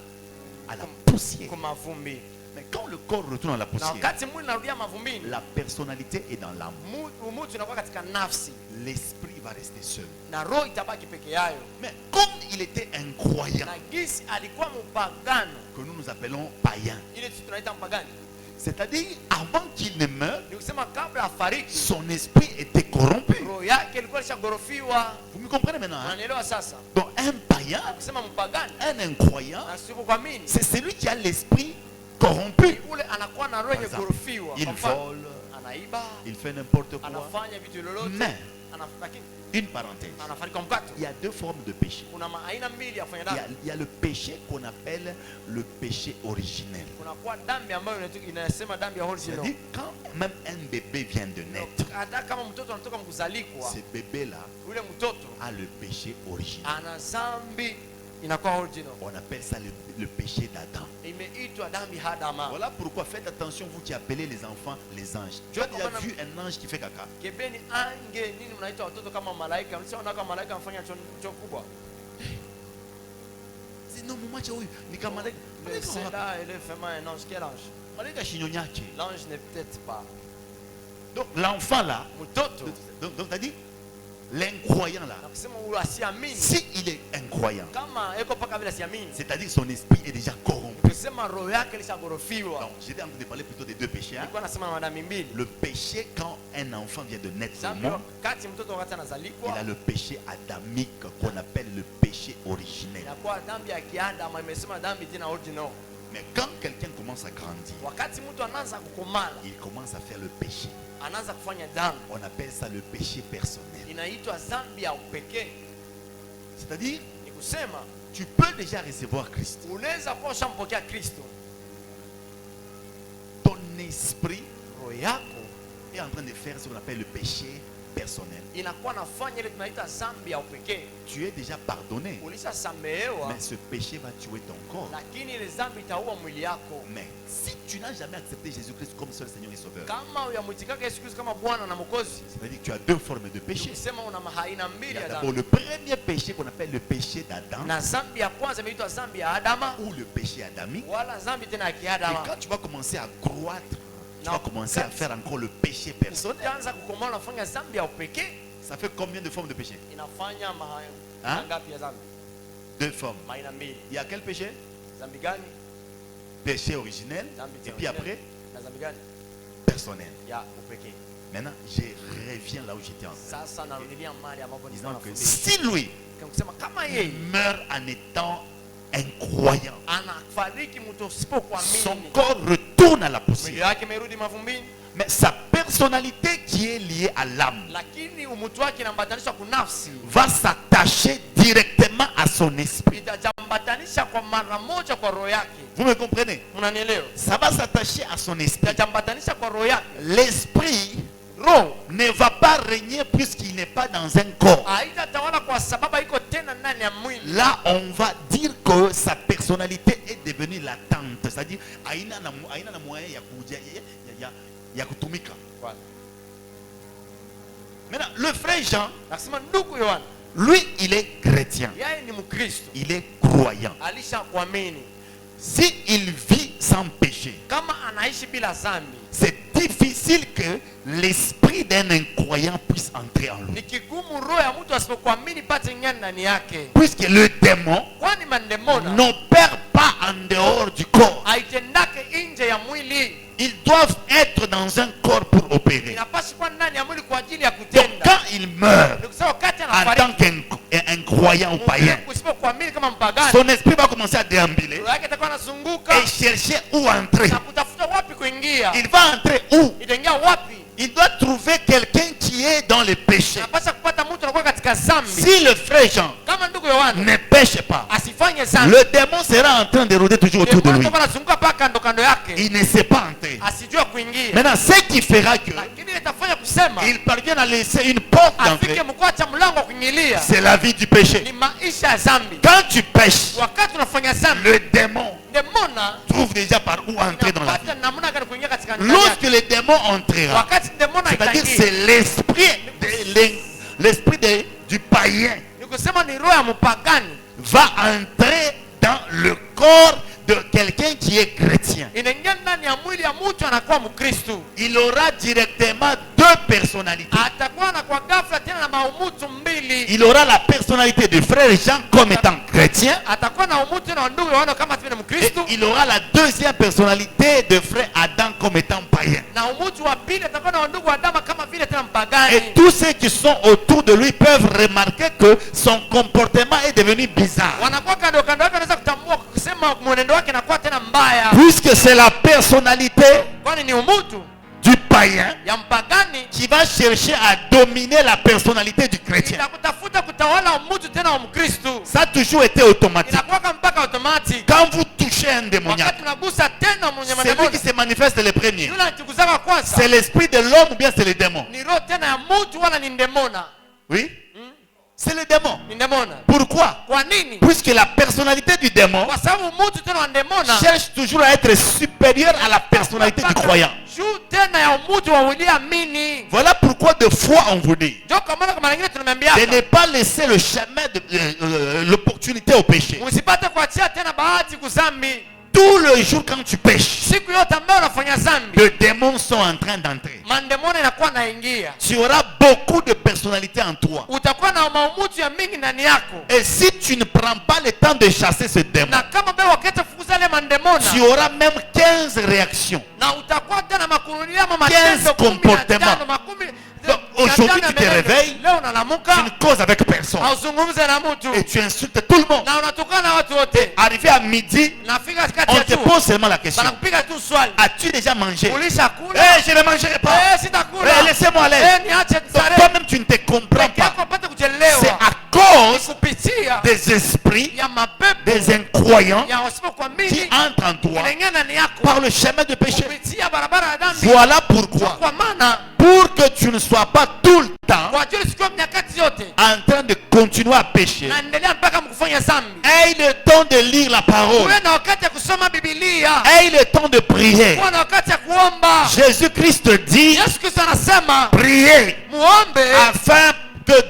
poussière. Kwa mavumbi. Mais quand le corps retourne à la Na poussière, wakati mwili narudia mavumbini, la personnalité est dans l'âme. mtu unakuwa katika nafsi L'esprit va rester seul. na roho itabaki peke yayo. Mais comme il était incroyant, Na gisi alikuwa mpagano, que nous appelons païen, ile sisi tunaita mpagani. c'est-à-dire avant qu'il ne meure, Ni kusema kabla afariki, son esprit était corrompu. roho yake ilikuwa ilishagorofiwa. Vous me comprenez maintenant, hein? Unanielewa sasa? Donc un païen, Kusema mpagani un incroyant, na sipokuamini, c'est celui qui a l'esprit corrompu. ule anakuwa na roho yenye Par exemple, gorofiwa. il Kwa mfano, vole, anaiba, il fait n'importe quoi. anafanya vitu lolote, Mais, lakini une parenthèse, anafariki kwa mkato. il y a deux formes de péché. Kuna aina mbili ya kufanya Il y a, dhambi. il y a le péché qu'on appelle le péché originel. Kuna kwa dhambi ambayo inasema dhambi ya original. C'est-à-dire quand même un bébé vient de naître, Hata kama mtoto anatoka mkuzalikwa, ce bébé-là ule mtoto a le péché original. ana dhambi inakuwa original. On appelle ça le péché d'Adam. Imeitwa dhambi Adama. Voilà pourquoi faites attention, vous qui appelez les enfants les anges. Tu as déjà vu un ange qui fait caca? Kebeni ange nini mnaita watoto kama malaika? Msiona kama malaika anafanya choo kubwa. C'est non, maman, tu as eu. Ni kama malaika. C'est là, il est vraiment un ange. Quel ange? Malaika shinyonyake. L'ange n'est peut-être pas. Donc l'enfant là, Mtoto. donc t'as dit, l'incroyant là, Nakisema huyu asiamini. si il est incroyant, Kama eko paka vile asiamini. c'est-à-dire son esprit est déjà corrompu. Kusema roho yake ilishagorofiwa. Donc j'étais en train de parler plutôt des deux péchés. Hein? Nilikuwa nasema na madhambi mbili. Le péché quand un enfant vient de naître au Dhambi monde, wakati mtoto wakati il anazalikwa. a le péché adamique qu'on appelle le péché originel. Inakuwa dhambi ya kiadama, imesema dhambi tena original. Mais quand quelqu'un commence à grandir, Wakati mtu anaanza kukomala, il commence à faire le péché. anaanza kufanya dhambi, On appelle ça le péché personnel. inaitwa dhambi ya upekee. C'est-à-dire, Ni kusema tu peux déjà recevoir Christ. unaweza kuwa ushampokea Kristo, Ton esprit roho yako est en train de faire ce qu'on appelle le péché personnel. inakuwa nafanya ile tunaita dhambi ya upekee. Tu es déjà pardonné, Ulishasamehewa, mais ce péché va tuer ton corps. lakini ile dhambi itaua mwili yako. Mais si tu n'as jamais accepté Jésus-Christ comme seul Seigneur et Sauveur, Kama uyamwitikaka Yesu Kristo kama Bwana na Mwokozi, c'est-à-dire que tu as deux formes de péché. ukisema una aina Il mbili y a ya d'abord dhambi, le premier péché qu'on appelle le péché d'Adam na dhambi ya kwanza imeitwa dhambi ya Adama, ou le péché adamique. wala dhambi tena ya Et kiadama. quand tu vas commencer à croître, tu Non. vas commencer à faire encore le péché personnel. Ukianza kukomaa unafanya dhambi ya upekee, Ça fait combien de formes de péché? inafanya Hein? ngapi ya dhambi? Deux formes. Aina mbili. Il y a quel péché? Dhambi gani? Péché originel Dhambi et ya puis original. après Na dhambi gani? personnel. Ya upekee. Maintenant, je reviens là où j'étais en train. Sasa narudilia mahali ambapo Disant nilikuwa que nafundisha. si lui Kusema kama yeye meurt en étant incroyant, anafariki mtu son usipokuamini, corps retourne à la mwili poussière. wake imerudi mavumbini, Mais sa personnalité qui est liée à l'âme lakini umutu wake inambatanishwa kunafsi, va s'attacher directement à son esprit. itajambatanisha kwa mara moja kwa roho yake. Vous me comprenez? Mnanielewa? Ça va s'attacher à son esprit. Itajambatanisha kwa roho yake. L'esprit Roho ne va pas régner puisqu'il n'est pas dans un corps. haitatawala kwa sababu iko tena ndani ya mwili. Là, on va dire que sa personnalité est devenue latente. C'est-à-dire, aina na moyen ya kutumika. Maintenant, le frère Jean, Nasema ndugu Yohana, lui, il est chrétien. yeye ni Mkristo, Il est croyant. alishakuamini. Si il vit sans péché, Kama anaishi bila dhambi, c'est difficile que l'esprit d'un incroyant puisse entrer en lui. ni kigumu roho ya mtu asipokuamini pate ngani ndani yake, Puisque le démon kwani mandemona n'opère pas en dehors du corps. haitendake nje ya mwili, Ils doivent être dans un corps pour opérer. inapaswa kuwa ndani ya mwili kwa ajili ya Donc kutenda. quand il meurt Nikusema wakati en tant anafariki, qu'incroyant ou païen, usipokuamini kama mpagani, son esprit va commencer à déambuler roho yake itakuwa inazunguka et chercher où entrer. na kutafuta wapi kuingia. Il va entrer où? Itaingia wapi? il doit trouver quelqu'un qui est dans le péché. Anapaswa kupata mtu anakuwa katika dhambi. Si le frère Jean Kama ndugu Yohana ne pêche pas, asifanye dhambi, le démon sera en train de rôder toujours autour de lui. Demoni anazunguka paka kando kando yake, Il ne sait pas entrer. asijue kuingia. Maintenant, ce qui fera que Lakini itafanya kusema il parvient à laisser une porte d'entrée, afike mkwacha mlango wa kuingilia c'est la vie du péché. ni maisha ya dhambi. Quand tu pêches, Wakati unafanya dhambi, le démon demona trouve déjà par où entrer dans la vie. anapata namna gani kuingia katika ndani Lorsque yake. le démon entrera, Wakati demona c'est-à-dire itaingia, c'est l'esprit du païen ni kusema ni roho ya mpagani va entrer dans le corps de quelqu'un qui est chrétien. inaingia ndani ya mwili ya mtu anakuwa Mkristo. Il aura directement deux personnalités. Atakuwa na kwa ghafla tena na maumutu mbili. Il aura la personnalité de frère Jean comme étant chrétien, Atakuwa na umutu na ndugu Yohana kama vile et Mkristo, il aura la deuxième personnalité de frère Adam comme étant païen. na umutu wa pili atakuwa na ndugu Adama kama vile tena mpagani. Et tous ceux qui sont autour de lui peuvent remarquer que son comportement est devenu bizarre. Wanakuwa kando kando yake, wanaweza kutambua kusema mwenendo wake inakuwa tena mbaya, Puisque c'est la personnalité kwani ni umutu du païen ya mpagani qui va chercher à dominer la personnalité du chrétien. itakutafuta kutawala umutu tena wa Mkristo. Ça a toujours été automatique. Inakuwa kama mpaka automatic. Quand vous touchez un démoniaque, Wakati unagusa tena mwenye c'est lui mademoni, qui se manifeste le premier. yule anachukuzaka kwanza C'est l'esprit de l'homme ou bien c'est le démon? ni roho tena ya mtu wala ni ndemona? Oui? C'est le démon. Ni ndemona. Pourquoi? Kwa nini? Puisque la personnalité du démon Kwa sababu mtu tena wa ndemona cherche toujours à être supérieure à la personnalité du croyant. juu tena ya mtu wa uliamini. Voilà pourquoi de fois on vous dit Ndio kwa maana kama nyingine tunamwambia de ne pas laisser le chemin de l'opportunité au péché. usipate kuachia tena bahati kuzambi. Tout le jour quand tu pêches, Siku yote ambayo unafanya zambi, les démons sont en train d'entrer. mandemona inakuwa naingia. Tu auras beaucoup de personnalités en toi. Utakuwa na maumutu ya mingi ndani yako. Et si tu ne prends pas le temps de chasser ce démon, Na kama wewe wakati fukuza ile mandemona, tu auras même 15 réactions. na utakuwa tena makurudia ama 15 matendo comportements. Donc, aujourd'hui, tu te réveilles, leo tu unalamuka ne causes avec personne. hauzungumze na mtu Et tu insultes tout le monde. na unatukana na watu wote. Arrivé à midi, Nafika kati on ya te tu pose seulement la question. banakupiga tu swali, As-tu déjà mangé? ulishakula? Je ne mangerai pas. Sitakula. Laissez-moi aller. Niache Donc, starehe. toi-même, tu ne te comprends Peke yako pas. apate C'est kuchelewa à cause kupitia des esprits, ya mapepo des incroyants ya qui wasipokuamini entrent en toi inaingia ndani yako par le chemin de péché. kupitia barabara ya dhambi. Voilà pourquoi, Kwa maana pour que tu ne sois pas tout le temps kwa ajili siku nyakati yote en train de continuer à pécher, naendelea mpaka mkufanya dhambi, aie le temps de lire la parole, uwe na wakati ya kusoma Biblia, aie le temps de prier. uwe na wakati ya kuomba. Jésus-Christ dit, Yesu Kristo anasema priez muombe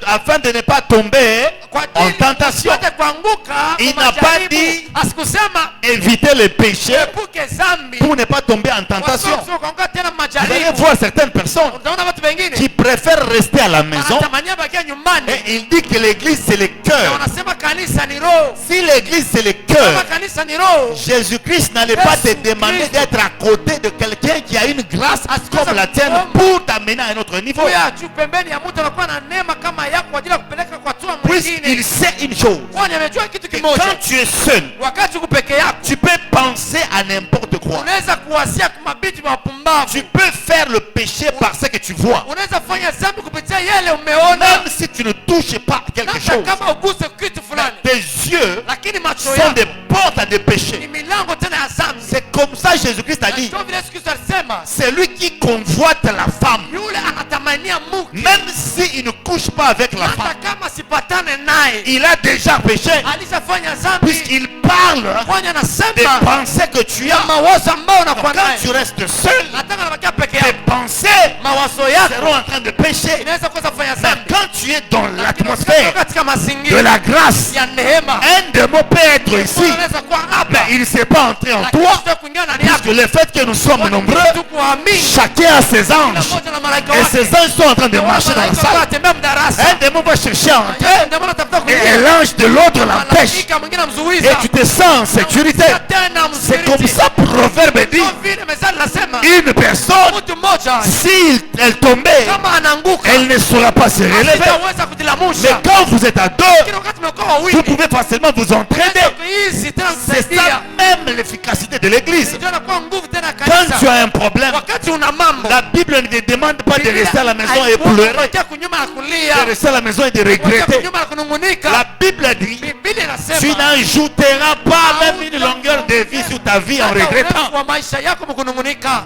afin de ne pas tomber kwa en ajili tentation. usipate kuanguka Il kwa n'a pas majaribu. dit Asikusema éviter le péché epuke dhambi pour ne pas tomber en tentation. Wasio kuanguka tena Vous allez majaribu. voir certaines personnes Utaona watu wengine qui préfèrent rester à la maison wanatamania bakia nyumbani et il dit que l'église c'est le na cœur. wanasema kanisa ni roho. Si l'église c'est le Kama cœur, kanisa ni roho, Jésus-Christ n'allait pas te demander d'être à côté de quelqu'un qui a une grâce comme la tienne pour t'amener à un autre niveau. kuya juu pembeni ya mtu anakuwa na neema kama yako kwa ajili ya kupeleka kwa hatua Puisqu'il mwingine. sait une chose, Kwani amejua kitu que kimoja, quand tu es seul, wakati uko peke yako tu peux penser à n'importe quoi. unaweza kuwasia mabiti mapumbavu, Tu peux faire le péché par ce que tu vois. unaweza fanya dhambi kupitia yale umeona, Même si tu ne touches pas quelque hata chose, kama uguse kitu fulani, tes yeux lakini macho sont yako des portes à des ni péchés. milango tena ya dhambi. C'est comme ça Jésus-Christ a dit, Ndio vile Yesu Kristo alisema, c'est lui qui convoite la femme. yule anatamania mke Même s'il ne couche pas avec la hata femme, kama sipatane naye, il a déjà péché. alishafanya dhambi, Puisqu'il parle kwani des anasema pensées que tu ya as. mawazo ambayo Donc, unakuwa quand naye, tu restes seul, nataka nabakia peke tes yako, pensées mawazo yako seront en train de pécher. inaweza kuweza kufanya Mais dhambi. quand tu es dans Lakini l'atmosphère katika de mazingira la grâce, ya neema, un démon peut être ici, unaweza kuwa hapa, mais il ne s'est pas entré en lakini toi. sio kuingia ndani Puisque yako. le fait que nous sommes nombreux, Tu kuamini chacun a ses kila anges. mmoja na malaika Et wake. ces anges sont en train de marcher dans la salle. Anatembea mdarasa. Un démon va chercher à entrer Ndio maana tafuta et kuingia. l'ange de l'autre l'empêche. Malaika mwingine Et amzuiza. tu te sens en sécurité. Tena C'est comme ça Proverbe dit, Ndio vile mezali nasema une personne, mtu mmoja si elle tombait, kama anaanguka elle ne saura pas se relever. hawaweza Mais kujilamusha. quand vous êtes à deux, Lakini wakati mmekuwa vous wawili, pouvez facilement vous entraider. hizi tena C'est kusaidia. ça même l'efficacité de l'église. Ndio inakuwa nguvu tena Quand tu kanisa. as un problème, Wakati una mambo, la Bible ne te demande pas de Biblia rester à la maison et haikuombi pleurer, kuelekea kunyuma na kulia, de rester à la maison et de kuelekea regretter. kunyuma na kunungunika. La Bible dit, Biblia tu inasema n'ajouteras pas même une longueur de vie sur ta vie en hata regrettant. urefu wa maisha yako mkunungunika.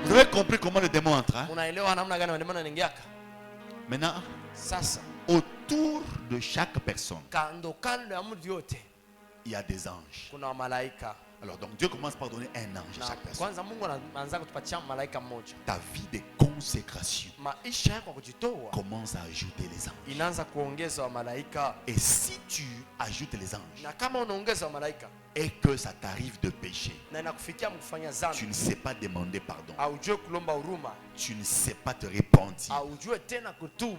Vous avez compris comment le démon entre, hein? Unaelewa namna gani mademoni yanaingiaka? Maintenant, Sasa autour de chaque personne, kando kando ya mtu yote il y a des anges. kuna malaika. Alors donc Dieu commence par donner un ange à Na chaque personne. kwanza Mungu anaanza kutupatia malaika mmoja. Ta vie de consécration Maisha yako ya kujitoa commence à ajouter les anges. inaanza kuongeza wa malaika, Et si tu ajoutes les anges na kama unaongeza wa malaika et que ça t'arrive de pécher, na inakufikia mkufanya tu dhambi, ne sais pas demander pardon, aujue kulomba huruma, tu ne sais pas te repentir, aujue tena kutubu,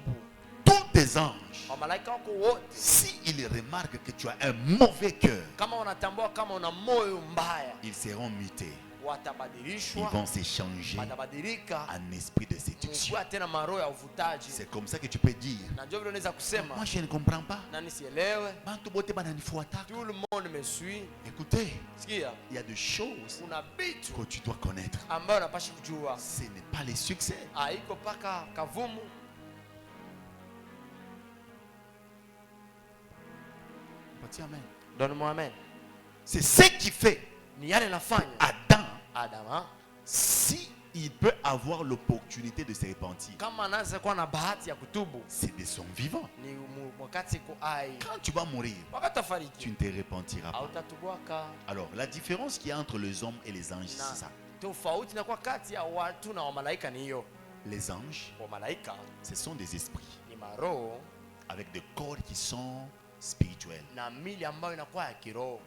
tous tes anges, wa malaika wako wote, s'ils remarquent que tu as un mauvais cœur, kama wanatambua kama una moyo mbaya, ils seront mutés. Ils watabadilishwa, vont s'échanger watabadilika, en esprit de séduction. mkuwa tena maroho ya uvutaji. C'est comme ça que tu peux dire, Na ndio vile unaweza kusema moi je ne comprends pas. na nisielewe, Bantu bote bananifuata. tout le monde me suit. Écoutez, Sikia, il y a des choses kuna vitu que tu dois connaître. ambayo unapaswa kujua, Ce n'est pas les succès. haiko paka kavumu. Dis amen. Donne-moi amen. C'est ce qui fait Ni yale nafanya Adam, Adama, si il peut avoir l'opportunité de se repentir, kama anaweza kuwa na bahati ya kutubu, c'est de son vivant. ni wakati ko ai, Quand tu vas mourir, wakati tu tafariki ne te repentiras pas. hautatubwaka. Alors, la différence qu'il y a entre les hommes et les anges, c'est ça. Tofauti inakuwa kati ya watu na wamalaika ni hiyo. Les anges, Wamalaika ce sont des esprits ni maroho avec des corps qui sont spirituels, na mili ambayo inakuwa ya kiroho,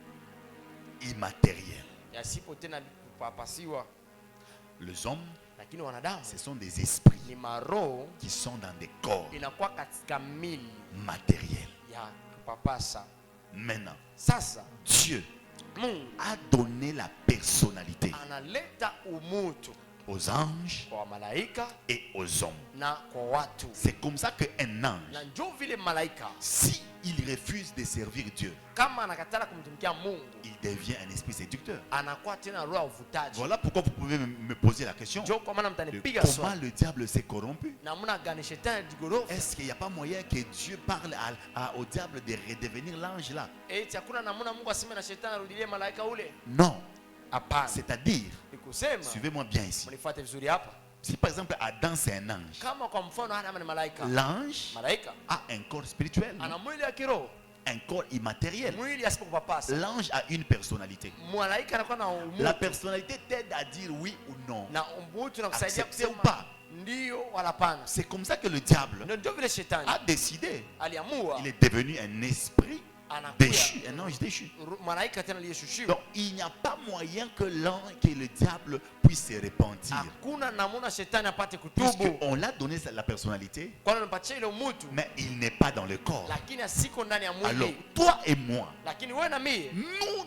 immatériels. yasipo tena kupapasiwa. Les hommes, Lakini wanadamu ce sont des esprits ni maroho qui sont dans des corps inakuwa katika mili matériels. ya kupapasa. Maintenant, Sasa Dieu Mungu a donné la personnalité analeta umutu aux anges kwa malaika et aux hommes. na kwa watu, C'est comme ça qu'un ange, na njoo vile malaika si il refuse de servir Dieu, kama anakatala kumtumikia Mungu il devient un esprit séducteur. anakuwa tena roho ya uvutaji. Voilà pourquoi vous pouvez me poser la question. Njoo kwa maana De mtanipiga comment swali, le diable s'est corrompu. namna gani shetani aligorofa? Est-ce qu'il n'y a pas moyen que Dieu parle au diable de redevenir l'ange là? Eti hakuna namna Mungu aseme na shetani arudilie malaika ule? Non. Hapana, C'est-à-dire, ni kusema, suivez-moi bien ici. mnifuate vizuri hapa. Si par exemple Adam c'est un ange, Kama kwa mfano Adamu ni malaika, l'ange malaika a un corps spirituel, ana mwili ya kiroho, un corps immatériel. mwili asipokupapasa. L'ange a une personnalité. Malaika anakuwa na La umutu personnalité t'aide à dire oui ou non. na umutu na kusaidia Accepter ou kusema pas. ndio wala hapana. C'est comme ça que le diable Ndio vile shetani a décidé. aliamua Il est devenu un esprit déchu, un ange déchu. malaika tena aliyeshushiwa. Donc il n'y a pas moyen que le diable puisse se repentir. Hakuna namuna shetani apate kutubu, Puisqu'on l'a donné la personnalité, kwani anampatia ile umutu, mais il n'est pas dans le corps. lakini asiko ndani ya Alors, mwili. toi et moi, Lakini wewe na mimi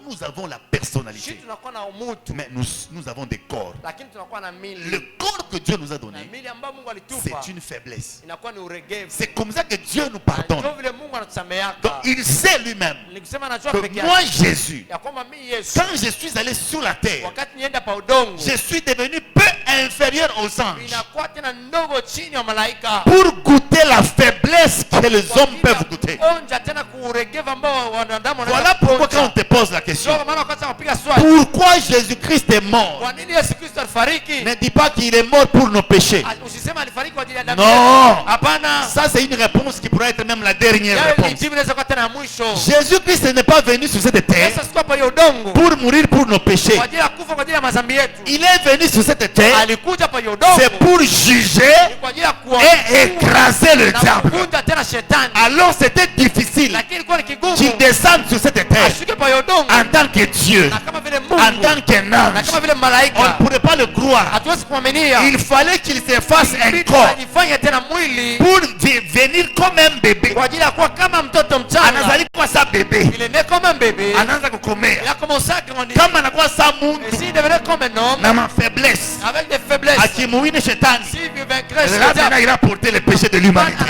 nous avons la sisi personnalité, tunakuwa na umutu, mais nous avons des corps. lakini tunakuwa na Le mili, corps que Dieu nous a na donné, mili ambayo Mungu alitupa c'est une faiblesse. inakuwa ni uregevu. C'est comme ça que Dieu nous Na pardonne. ndio vile Mungu Donc anatusameheaka. il sait lui-même Nikusema anajua que peke yake moi, Jésus, ya kwamba mimi Yesu, quand je suis allé sur la terre, wakati nienda pa udongo, je suis devenu peu inférieur aux anges inakuwa tena ndogo chini ya malaika, pour goûter la faiblesse que les hommes peuvent goûter. onja tena kuuregevu ambao wanadamu wanaweza Voilà pourquoi kuonja. quand on te pose la question, Ndio maana wakati anapiga swali, pourquoi Jésus-Christ est mort? kwa nini Yesu Kristo alifariki? Ne dis pas qu'il est mort pour nos péchés. Usiseme alifariki kwa ajili ya dhambi. Non. Hapana. Ça, c'est une réponse qui pourrait être même la dernière Yaani réponse. jibu inaweza kuwa tena ya mwisho. Jésus-Christ n'est pas venu sur cette terre Yesu asikuwa pa hiyo udongo pour mourir pour nos péchés. kwa ajili ya kufa kwa ajili ya madhambi yetu. Il est venu sur cette terre, Alikuja pa hiyo udongo c'est pour juger kwa ajili ya et écraser le na diable. kuvunja tena shetani. Alors c'était difficile Lakini ilikuwa ni kigumu qu'il descende sur cette terre ashuke pa hiyo udongo en tant que Dieu, na kama vile en Mungu tant qu'un na ange. kama vile On ne malaika. pourrait pas le croire. Hatuwezi kumwaminia. Il fallait qu'il se fasse un Ilibidi corps ajifanye tena mwili pour devenir comme un bébé. kwa ajili ya kuwa kama mtoto mchanga. Anazali kwa sa bébé. Il est né comme un bébé. Anaanza kukomea. Il a commencé à grandir. Kama anakuwa sa Et muntu s'il devenait comme un homme, na ma faiblesse. avec des faiblesses. akimuwine shetani, Si vous vaincrez ce là maintenant diable, il a porté les péchés de l'humanité.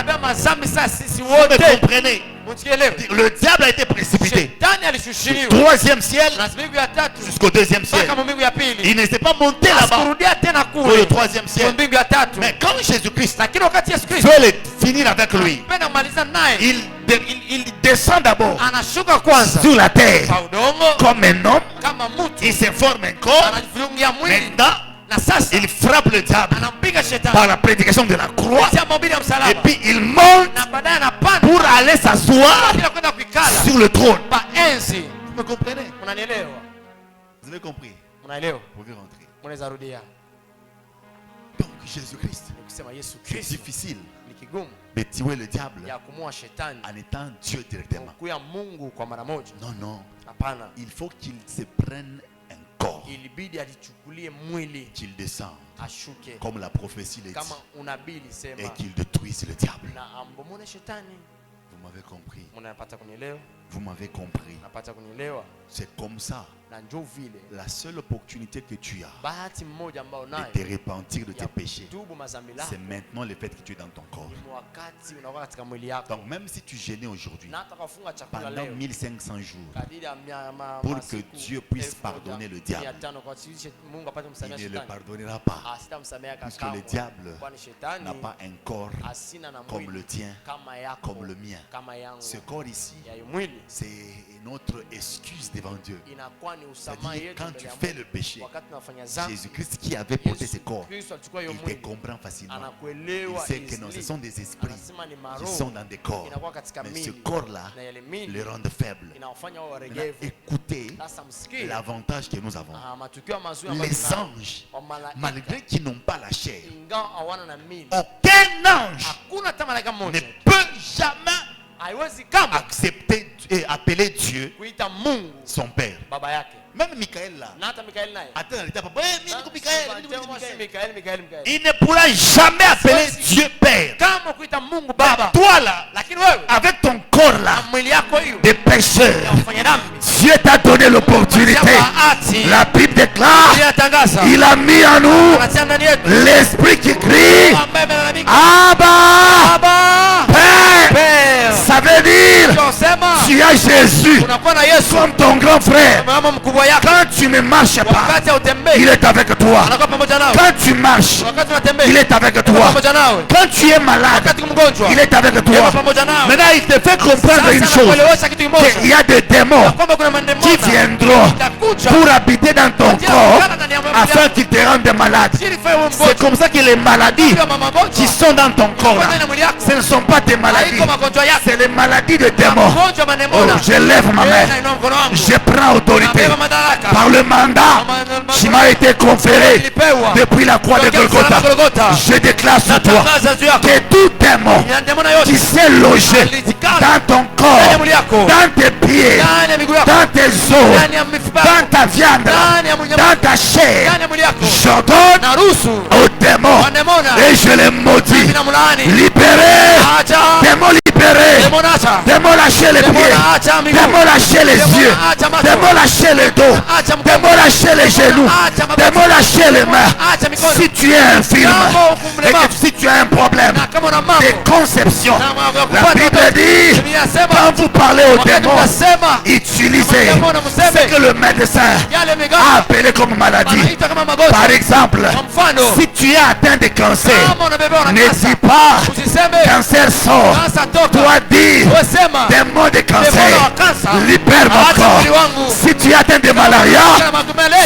si Vous me comprenez? mutielewe. Le diable a été précipité Shetani alishushiliwa troisième ciel na mbingu ya tatu jusqu'au deuxième ciel. mpaka mbingu ya pili. Il ne s'est pas monté là-bas Asikurudia tena pour kule le troisième kwa ciel. mbingu ya tatu. Mais quand Jésus-Christ Lakini wakati Yesu Kristo veut finir avec lui, penda kumaliza naye, il descend d'abord anashuka kwanza sur la terre kwa udongo comme un homme. kama mtu, Il se forme un corps. anajifungia mwili Maintenant, na sasa il frappe le diable anampiga shetani par la prédication de la croix. kupitia mahubiri ya Et msalaba, puis il monte na baadaye anapanda pour aller s'asseoir bila kwenda kuikala sur le trône. pa enzi. Vous me comprenez? Unanielewa? Vous avez compris? Unaelewa? Vous pouvez rentrer. Unaweza rudia. Donc Jésus-Christ, Ni kusema Yesu c'est Kristo difficile ni kigumu de tuer le diable ya kumua shetani en étant Dieu directement. kuya Mungu kwa mara moja. Non, non. Hapana, Il faut qu'il se prenne un corps, ilibidi alichukulie mwili qu'il descende, ashuke comme la prophétie le kama dit, unabii et lisema, qu'il détruise le diable. na ambomone shetani. Vous m'avez compris. Mnapata kunielewa? Vous m'avez compris. Napata kunielewa? C'est comme ça. Na njoo vile La seule opportunité que tu as bahati mmoja ambao de nayo te repentir de tes ya péchés, kutubu mazambi c'est lako maintenant le fait que tu es dans ton corps. ni wakati unakuwa katika mwili yako. Donc même si tu jeûnais aujourd'hui, Na hata kufunga chakula pendant leo 1500 jours, kadiri ya pour que Dieu puisse pardonner le diable, Mungu apate kumsamehe il ne le shetani, pardonnera pas. asitamsamehe Puisque le kamwe, diable kwani shetani n'a pas un corps asina na comme mwili le tien, kama yako, comme le mien. kama yangu. Ce corps ici, Ya yu mwili c'est notre excuse devant Dieu. inakuwa ni usamaha C'est-à-dire, yetu quand mbele tu ya fais Mungu. le péché, Wakati tunafanya dhambi, Jésus-Christ qui avait porté ce corps, Kristo alichukua hiyo il te mwili, comprend facilement. Il anakuelewa sait que non, ce easily. sont des esprits Anasema ni qui maroho sont dans des corps. inakuwa katika Mais ce mili, corps-là na yale mili le rend faible. inawafanya wao Maintenant, waregevu. écoutez Sasa msikie l'avantage que nous avons. matukio mazuri ambayo Les tunayo. anges, Wa malaika, malgré qu'ils n'ont pas la chair, ingawa hawana na mili, aucun ange hakuna hata malaika ne mmoja peut jamais haiwezi kama accepter et appeler Dieu kuita Mungu son Père. baba yake. Même Michael là, Na hata Mikaeli naye, attends, il t'a pas Michael. Mikaeli. Il ne pourra jamais appeler Dieu Père. Kama kuita Mungu baba, Toi là, lakini wewe avec ton corps là, na mwili yako hiyo des pécheurs, ya kufanya dhambi, Dieu t'a donné l'opportunité. bahati La Bible déclare, inatangaza il a mis en nous anatia ndani yetu l'esprit qui crie, ambaye amelalamika Abba, baba Père. Père. Ça veut dire, Tunasema tu as Jésus unakuwa na Yesu comme ton grand frère. mama mkubwa yako, Quand tu ne marches pas, wakati hautembei il est avec toi. anakuwa pamoja nawe, Quand tu marches, wakati il unatembea est avec anakuwa toi. pamoja nawe, Quand tu es malade, wakati mgonjwa il est avec yuko toi. pamoja nawe. Maintenant, il te fait comprendre une Sasa chose, anakuelewesha kitu qu'il y kimoja, a des démons kwamba kuna qui mandemoni viendront itakuja pour habiter dans ton corps afin qu'ils te rendent malade. ili fanye wewe C'est mgonjwa. comme ça que les maladies Kama qui magonjwa sont dans ton corps, là, ndani ya mwili yako ce ne sont pas tes maladies, haiko magonjwa yako, c'est les maladies de démons. magonjwa Oh, manemona. je lève ma main, Nainua mkono wangu, je prends autorité nabeba madaraka par le mandat qui m'a été conféré nilipewa depuis la croix de tokea msalaba Golgotha. Golgotha. Je déclare sur toi Natangaza juu yako que tout démon ina demona qui yote s'est logé alitikana dans ton ndani ya corps, mwili yako, dans tes pieds, ndani ya miguu yako, dans tes os, ndani ya mifupa dans yako, ta viande, ndani ya mnyama, dans ta chair, ndani ya mwili yako, j'ordonne na ruhusu aux démons wanemona et je les maudis. na mlaani, Libérez, acha démons libérés, demona, acha démons lâchez les pieds, demona, acha miguu, démons lâchez les yeux, acha macho, démons lâchez le dos, acha mkono, démons lâchez les genoux, acha magoti, démons lâcher les mains. acha mikono. Si tu es infirme Kama uko et mlemavu, que si tu as un problème na kama una mambo de conception, na mambo ya la kupata Bible watoto, dit, Biblia inasema quand vous parlez aux wakati démons, tunasema utilisez Mademoni mseme ce que le médecin yale a migao appelé comme maladie. wanaita kama magonjwa. Par exemple, Kwa mfano, si tu es atteint de cancer, kama unabebewa na ne kansa, dis pas usiseme cancer sort. kansa toka, Toi dis wewe sema démon de demona wa cancer, kansa, libère mon acha mwili corps. wangu. Si tu es atteint de malaria,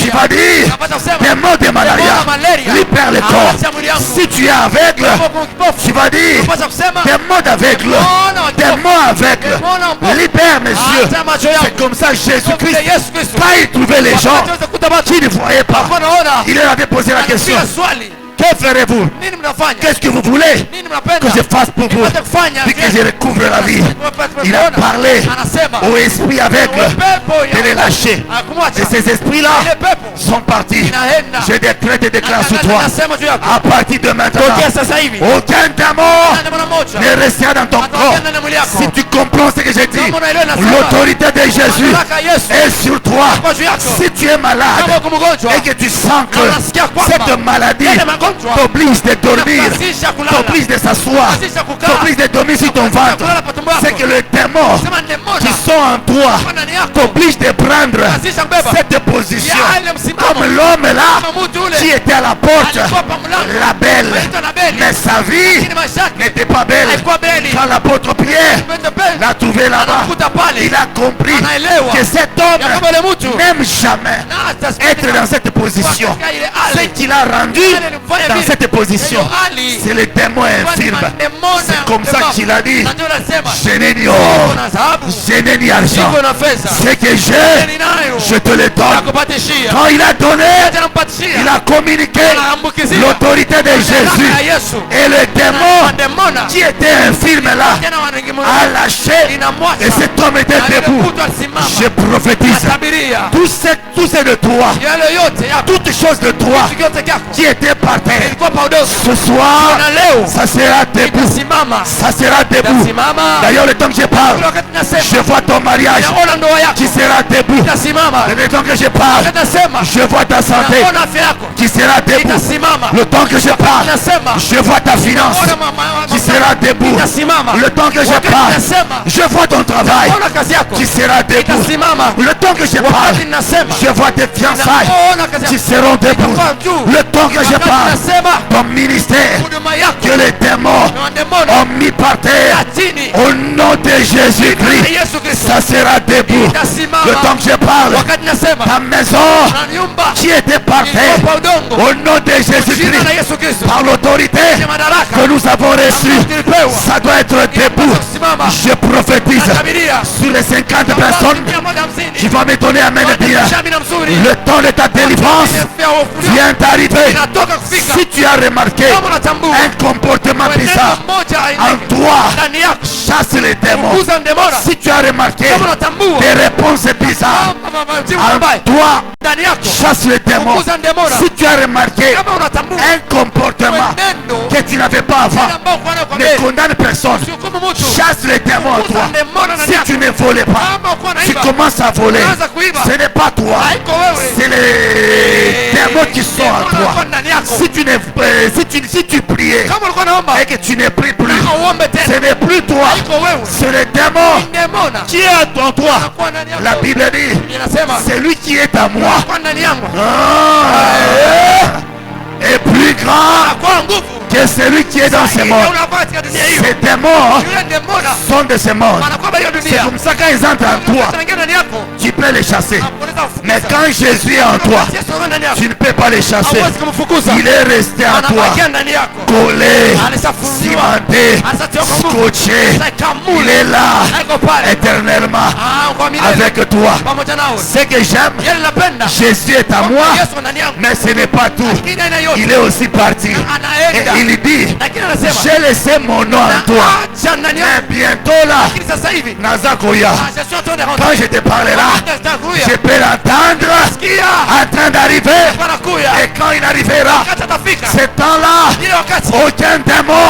tu vas dire unapata kusema démon de malaria, malaria, libère le corps. acha mwili wangu. Si tu es aveugle, tu vas dire unapata kusema démon d'aveugle, demona wa kipofu, démon aveugle, demona mpofu, libère mes yeux. acha macho yangu. C'est comme ça que Jésus-Christ, Kwa Yesu Kristo, quand il trouvait les gens wakati waweza kukuta watu qui ne voyaient pas, wanaona, il leur avait posé la question, anapiga swali, que ferez-vous? nini mnafanya? Qu'est-ce que vous voulez Nini mnapenda? que je fasse pour vous? Nipate kufanya Puis que je recouvre la vie. Il a parlé anasema aux esprits aveugles de les lâcher. Et ces esprits-là ile pepo sont partis. inaenda. Je décrète et déclare sur toi, Nasema juu yako à partir de maintenant, tokea sasa hivi aucun démon ndio mwana mmoja ne restera dans ton corps. ndani ya mwili yako. Si tu comprends ce que j'ai dit, Kama unaelewa nasema, l'autorité de Jésus mamlaka ya Yesu est sur toi. kwa juu yako. Si tu es malade Kama uko mgonjwa et que tu sens que unasikia kwamba cette maladie yale magonjwa t'oblige de dormir, inakulazimisha kulala, t'oblige de s'asseoir, inakulazimisha kukaa, t'oblige de dormir sur ton ventre, kulala kwa tumbo c'est yako. que le démon Sema demona qui sont en toi kwa ndani yako t'oblige de prendre inakulazimisha kubeba cette position ya ile msimamo. comme l'homme là Kama mtu ule qui était à la porte, alikuwa pa mlango, la belle, anaitwa na Beli, mais sa vie lakini maisha yake n'était pas belle. haikuwa Beli. Quand l'apôtre Pierre Mpende Beli l'a trouvé là-bas, anakuta pale, il a compris anaelewa que cet ya homme kwamba yule mtu n'aime jamais na hata être dans cette position. katika ile Ce hali qu'il a rendu dans cette position, c'est le démon infirme. C'est comme ça qu'il a dit, je n'ai ni or, je n'ai ni argent. niko na pesa Ce que j'ai, ninayo je te le donne. nakupatishia. Quand il a donné, Anampatishia il a communiqué anaambukizia l'autorité de ya Jésus. Yesu. Et le démon Demona qui était infirme là tena wanangimu a lâché. inamwacha Et cet homme était na yule debout. mtu alisimama Je prophétise. atabiria Tout c'est de toi. yale yote ya Toutes choses de toi kitu yote kyako qui était par terre. ilikuwa pa udongo Ce soir, na leo ça sera debout. itasimama Ça sera debout. itasimama. D'ailleurs, le temps que je parle, Wakati nasema je vois ton mariage naona ndoa yako qui sera debout. itasimama. Le temps que je parle, Wakati nasema je vois ta santé naona afya yako qui sera debout. itasimama. Le temps que je parle, Nasema je vois ta finance naona mama qui sera debout. itasimama. Le temps que je Wakati parle, nasema je vois ton travail naona kazi yako qui sera debout. itasimama. Le temps que je parle, Wakati nasema je vois tes fiançailles naona kazi qui yako seront debout. itakuwa juu. Le temps que je Wakati parle, nasema ton ministère huduma yako que les démons na demona ont mis par terre, chini au nom de Jésus-Christ, Yesu Kristo ça sera debout. itasimama. Le temps que je parle, Wakati nasema ta maison na nyumba qui était par terre, ilikuwa pa udongo au nom de jina la Jésus-Christ, Yesu Kristo par l'autorité ya madaraka que nous avons reçue, tulipewa ça doit être debout. kusimama. Je prophétise Natabiria sur les 50 personnes qui 150 vont me donner amen bien. Shamina mzuri Le temps de ta délivrance vient d'arriver. inatoka kufika. Si tu as remarqué Kama unatambua un comportement bizarre mmoja en toi, ndani yako chasse les démons. kuza ndemona. Si tu as remarqué Kama unatambua des réponses bizarres jibu en mbaya toi, ndani yako chasse les démons. kuza ndemona. Si tu as remarqué Kama unatambua un comportement mwenendo que tu n'avais pas avant, ambao kwa nako ne mbele condamne personne. usihukumu mtu. Chasse les démons en Kuza toi. ndemona ndani Si yako. tu ne volais pas, Kama uko tu naiba commences à voler. unaanza kuiba Ce n'est pas toi, haiko wewe. c'est les démons qui sont en Demona toi. uko ndani yako. Si tu priais Kama ulikuwa naomba et que tu ne pries plus, na uombe ce tena n'est plus toi, haiko wewe. c'est le démon Ndemona qui est en toi. anakuwa ndani yako. La Bible dit, Inasema c'est lui qui est à moi. anakuwa ndani yangu. Est plus grand Anakuwa nguvu. que celui qui est dans ce monde. Unafaa katika dunia hiyo. Ces démons Yule ndemona sont de ce monde. anakuwa bali ya C'est dunia. comme ça quand ils entrent en toi, Anaingia ndani yako. tu peux les chasser. Unaweza kufukuza. Mais quand Jésus est en toi, Yesu yuko ndani yako. tu ne peux pas les chasser. Hauwezi kumfukuza. Il est resté en toi, Anabakia ndani yako. collé, Alishafungiwa. cimenté, Asatiwa kwa nguvu. scotché. Sakamule. Il est là Haiko pale. éternellement Ah, kwa milele. avec toi. Pamoja nawe. Ce que j'aime, Yale napenda. Jésus est à moi, Yesu ndani yangu. mais ce n'est pas tout. Lakini aina yote. Il est aussi parti. Et Anaenda. il dit, Lakini anasema j'ai laissé mon nom en toi. acha ndani Mais yangu. bientôt là, Lakini sasa hivi Nazakoya, je suis en train de rentrer. quand je te parlerai, Nitakuya. je peux l'entendre Sikia. en train d'arriver. Wanakuya. Et quand il arrivera, Wakati atafika. ce temps-là, Ile wakati. aucun démon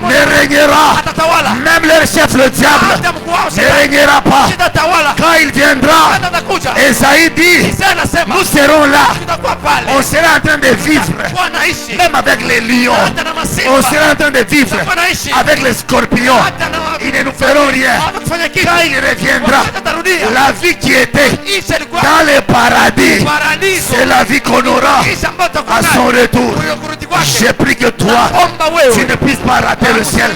ne régnera. Atatawala. Même leur chef, le diable, Hata mkuu wao ne shetani. régnera pas. Sitatawala. Quand il viendra, Hata atakuja. Esaïe dit, Isa anasema nous serons là. tutakuwa pale. On sera en train de vivre, Tutakuwa naishi. même avec les lions. Hata na masimba. On sera en train de vivre Tutakuwa naishi. avec les scorpions. Hata na Ils ne nous feront rien. hawatakufanya kitu. Quand il reviendra, Wakati atarudia. la vie qui était Isha ilikuwa dans le paradis, paradiso. c'est la vie qu'on aura Isha ambayo tutakuwa à nayo. son retour. Huyo kurudi kwake. J'ai pris que toi, Omba tu wewe. ne puisses pas rater le ciel.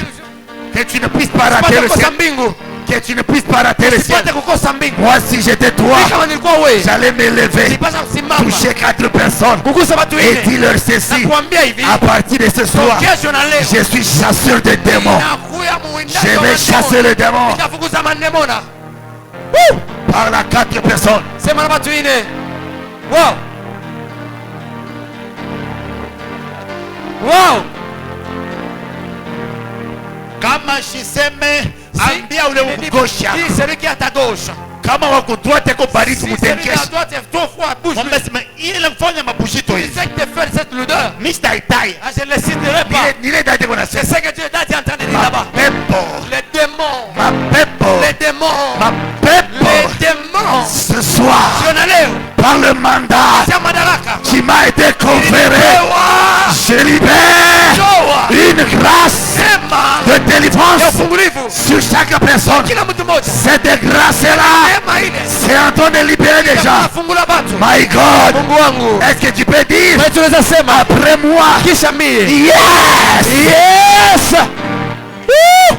Que tu ne puisses pas rater Usipate le kukosa ciel. mbingu. Que tu ne puisses pas rater le ciel. Usipate kukosa mbingu. Moi, si j'étais toi, Kama nilikuwa wewe. j'allais me lever, Nilipaswa kusimama. toucher 4 personnes Kugusa watu et wengine. dis-leur ceci. Na kuambia hivi. À partir de ce soir, Kesho na leo. je suis chasseur de démons. Nakuya muwindaji Je wa vais mademoni. chasser les démons Nitafukuza mandemona. par la 4 personnes. Sema na watu ine. Wow. Wow. Kama shiseme, ambia ule mgosha. Dis celui qui est à ta gauche. Kama wako droite yako bariki Si celui qui est à mtenkesha. droite est trop froid, bouge lui. Mwambie sema ile mfanya mabushito Tu hivi. sais que tu fais cette odeur. Mr. Itai. Ah, je ne le citerai pas. Nile dade kuna Je sema. sais que Dieu est en train de dire Ma là-bas. pepo. Les démons. Ma pepo. Les démons. Ma pepo. Les démons. Ce soir, Sionaleo. par le mandat qui m'a été conféré, je libère une grâce de délivrance sur chaque personne. Cette grâce-là, c'est en train de libérer les gens. My God, est-ce que tu peux dire après moi? Yes! Yes! Woo!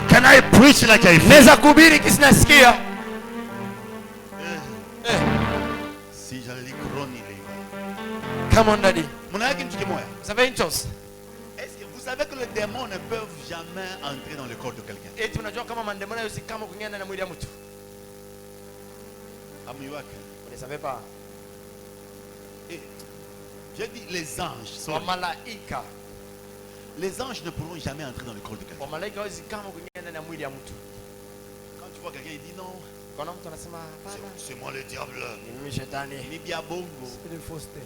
Can I preach like I feel? Naweza kuhubiri kisinasikia. Si j'allais crôner les Come on daddy. Vous Savez une chose? Est-ce que vous savez que les démons ne peuvent jamais entrer dans le corps de quelqu'un? Eti unajua kama mandemona yosi kama kuingia ndani ya mwili ya mtu. Amuiwake. Vous ne savez pas. Et j'ai dit les anges. Wamalaika. Les anges ne pourront jamais entrer dans le corps de quelqu'un. Wamalaika yosi kama kuingia ndani ya mwili ya mtu. Quand tu vois quelqu'un, il dit non. Kuna mtu anasema hapana. C'est moi le diable. Ni mimi shetani. Ni biabongo. C'est une fausseté.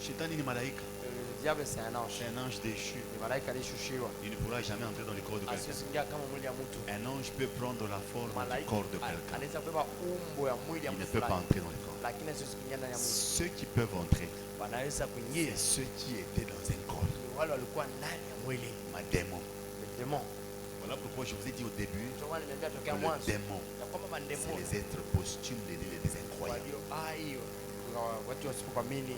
Shetani ni malaika. Le diable c'est un ange. C'est un ange déchu. Ni malaika aliyeshushiwa. Il ne pourra jamais entrer dans le corps de quelqu'un. Asiingia kama mwili ya mtu. Un ange peut prendre la forme du corps de quelqu'un. Anaweza kubeba umbo ya mwili ya Il ne mtu. peut pas entrer dans le corps. Lakini asiwezi kuingia ndani ya mwili. Ceux qui peuvent entrer, Wanaweza kuingia. c'est ceux qui étaient dans un corps. Ni wale walikuwa ndani ya mwili. Ma démon. Les démons. Voilà pourquoi je vous ai dit au début Ndio maana nimeambia que tokea le mwanzo. démon, Ya kwamba c'est mandemoni les êtres posthumes des incroyables. walio hai watu wasipoamini.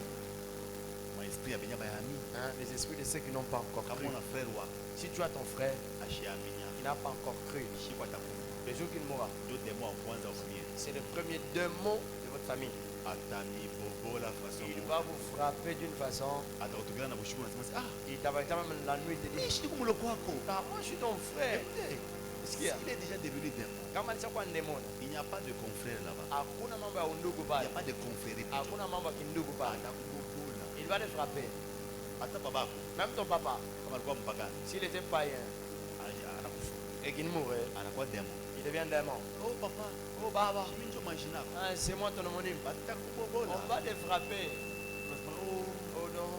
Mon esprit a bien bayami. Les esprits de ceux qui n'ont pas encore Comme cru. mon frère wa Si tu as ton frère achi aminya. qui n'a pas encore cru, Shikwa takufu. le jour qu'il mourra, Deux démons en kwanza au premier. c'est le premier démon de votre famille. Atami bobo la façon. Il va vous frapper d'une façon. Atakutokana na bushuku nasema ah, Il t'abattira même la nuit, il te dit, shiki kumuloko wako. ah, moi je suis ton frère. Il est déjà devenu démon. Kama alishakuwa ndemona, Il n'y a pas de confrère là-bas. hakuna mambo ya undugu Il n'y pale, a pas de confrérie. hakuna mambo ya kindugu pale. Il va te frapper. Hata babako Même ton papa, kama alikuwa mpagani s'il était païen anakufa. et qu'il mourait, Anakuwa démon. il devient démon. Oh papa, Oh Baba, mimi ndio majina. ah, c'est moi ton homonyme. Batakubobola. On va te frapper. Oh, Oh non,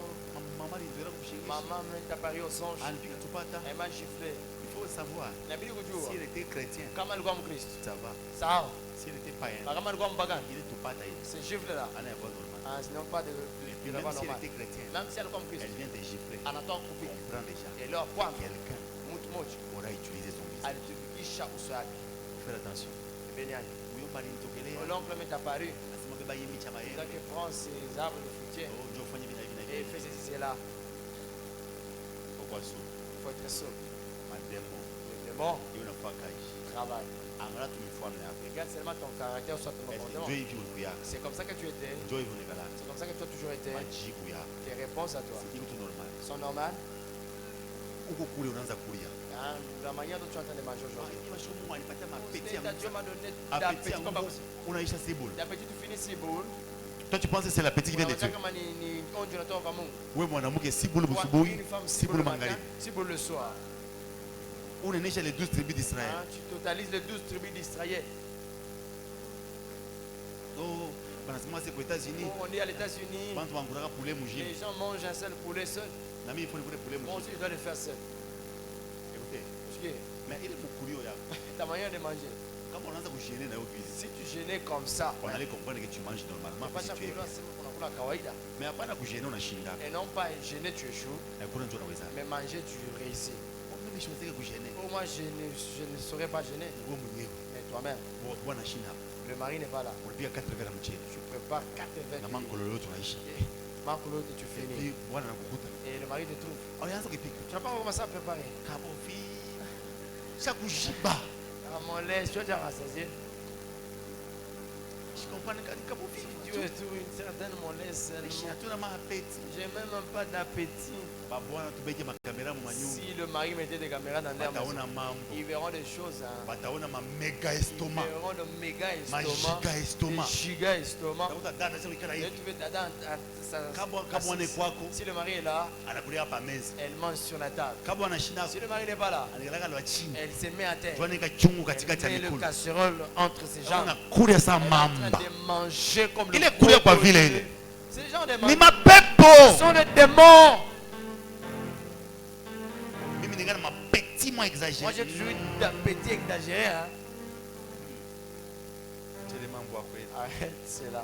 mama ndio kushikisha. maman t'a pari au songe. Alipika tupata. Elle m'a giflé. Il faut savoir. Inabidi kujua S'il était chrétien, kama alikuwa Mkristo. ça va. Sawa. S'il était païen, Na kama alikuwa mpagani, il est tupata hivi. ce gifle là, Ana yakuwa normal. ce n'est pas de Et raison même s'il normale. était chrétien, Même si alikuwa Mkristo, elle vient te gifler. anatoa kupiga. Comprends déjà. Et leur point, Quelqu'un mtu mmoja aura utilisé son visage. alitumikisha uso yake. Faire attention. Beniani. Huyo bali nitokelea. L'oncle m'est apparu. Nasema beba hii micha Il maembe. a que prend ses arbres de fruitier Oh, njoo ufanye hivi na hivi na et hivi. fait ceci cela. Kwa so. Il faut être souple. Mademo. Le démon Hiyo nafaa kaji. travaille. Angalia tu mifano yako. Regarde seulement ton caractère, soit ton comportement. Njoo hivi ulikuya. C'est comme ça que tu étais. Njoo hivi unikala. C'est comme ça que tu as toujours été. Majibu yako. Tes réponses à toi Iko tu normal. sont normales. Uko kule unaanza kulia. Hein, la manière dont tu es en train de manger aujourd'hui. Mungu anipatia mapeti ya Dieu m'a donné appétit d'appétit ya comme pas Mungu. possible. Unaisha sibulu. D'appétit, tu finis si boule. Toi tu penses que c'est l'appétit qui vient de Dieu. Kama ni onjo natoka kwa Mungu. Wewe mwanamke sibulu Toi, busubuhi, une femme si sibulu boule le matin, magharibi. si boule le soir. Unaenesha les 12 tribus d'Israël. Hein, tu totalises les 12 tribus d'Israël. Oh, banasema c'est aux États-Unis. On est à l'États-Unis. Bantu banguraka poulet mujini. Les gens mangent un seul poulet seul. Na mimi il faut le poulet Moi mujini. aussi, je dois le faire seul. Écoutez, Parce que mais il est mukuri yako. ta manière de manger. Kama unaanza kushene na hiyo cuisine. Si tu gênais comme ça, On allait comprendre que tu manges normalement pas parce chaque que tu es fois, bien. c'est pour la kawaida. Mais hapana kushene unashinda. Et non pas gêner, tu échoues. Hakuna mtu anaweza. Mais manger, tu réussis. Mimi siwezi kushene. Oh, moi, je ne saurais pas gêner. Wewe mwenyewe. Mais toi-même, Bwana shinda. le mari n'est pas là. Unapiga 4 verres mchele. Tu prépares 4 Na verres. manko lolo tunaishi. Manque l'autre, tu Et finis. puis bwana anakukuta. Et le mari te trouve. Alianza kupika. Tu n'as pas commencé à préparer. Kabofi. Shakushiba. À mon lait, tu as déjà rassasié. Je comprends que kabofi. Tu es tout une certaine mollesse. Hatuna maapeti. J'ai même pas d'appétit. Babwana tubeke makamera mu manyumba. Si le mari mettait des caméras dans leur maison, Bataona mambo. ils verront des choses. Hein. Bataona ma mega Ils estomac. verront le méga Ma estomac. giga estomac. Le giga estomac. Takuta dada sio ikala Et hivi. tu veux dada, Kabwa ne kwako si le mari est là, anakulia hapa meza. elle mange sur la table. Kabwa anashinda Si le mari n'est pas là, anakalaka lwa chini. elle se met à terre. Tuaneka chungu Elle katikati ya met le mikulu. casserole entre ses jambes. Anakulia sa Elle est en train mamba. de manger comme le Ile kulia kwa gros vile Dieu. ile. Ces gens de Ni manger mapepo. sont des démons. Mimi ningana mapetit moins Moi j'ai exagéré. toujours eu d'appétit exagéré. Hein. Telema Mbwakwe, Arrête cela.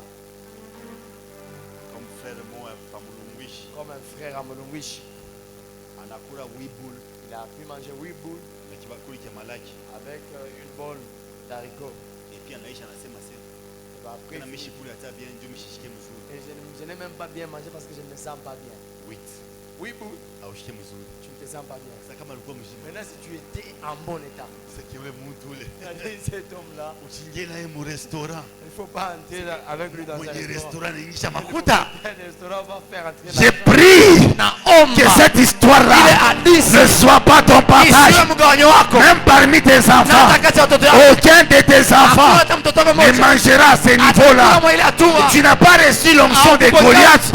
comme frère moi, Pamulungwishi, Comme un frère à Molungwishi. Anakura Wibul, Il a pu manger 8 boules na kibakuli kia malaki. avec une bolle d'haricots. Et puis anaisha anasema sasa, Et bah, après, kana mishikuli hata bien ndio mishishike mzuri. et je n'ai même pas bien mangé parce que je ne me sens pas bien. Wait, 8 boules, aushike mzuri. tu ne te sens pas bien. Sasa kama alikuwa mzima, Maintenant, si tu étais en bon état, sasa kiole mtu ule. cet homme-là, Uchingie naye mu restaurant. il ne faut pas entrer là avec lui dans un Mwenye restaurant. restaurant ningisha makuta. Un restaurant va faire entrer J'ai l'argent. pris que cette histoire-là ne soit pas ton partage. Même parmi tes enfants, aucun de tes enfants ne mangera à ce niveau-là. Tu n'as pas reçu l'onction de Goliath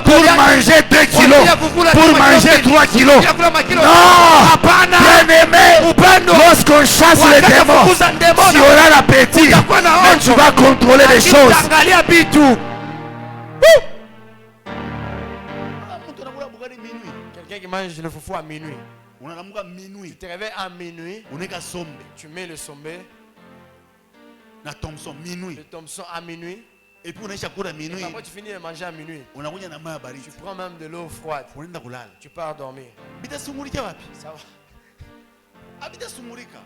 pour manger 2 kilos, pour manger 3 kilos. Non, bien-aimé, lorsqu'on chasse les démons, tu auras l'appétit, mais tu vas contrôler les choses. Quelqu'un qui mange le foufou à minuit. Unalamuka minuit, Tu te réveilles à minuit, uneka sombe tu mets le sommet, na Thompson minuit, le Thompson à minuit, et puis unaisha kula et minuit, après tu finis de manger à minuit. unakunya na maji baridi, Tu prends même de l'eau froide, unaenda kulala. tu pars dormir. Bitasumulika wapi? Ça va. Habitasumulika.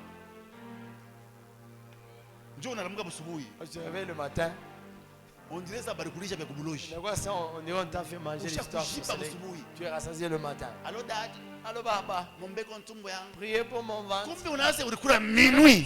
Njoo unalamuka busubuhi, Quand tu te réveilles le matin, on dirait ça barikulisha vya kubuloshi. mais quoi ça, on dirait on t'a fait manger l'histoire. Ushakushiba busubuhi. Tu es rassasié le matin. Allo dad, Allô Baba, ngombe kwa ntumbo yangu. priez pour mon ventre. Kumbe unaanza ulikula minuit.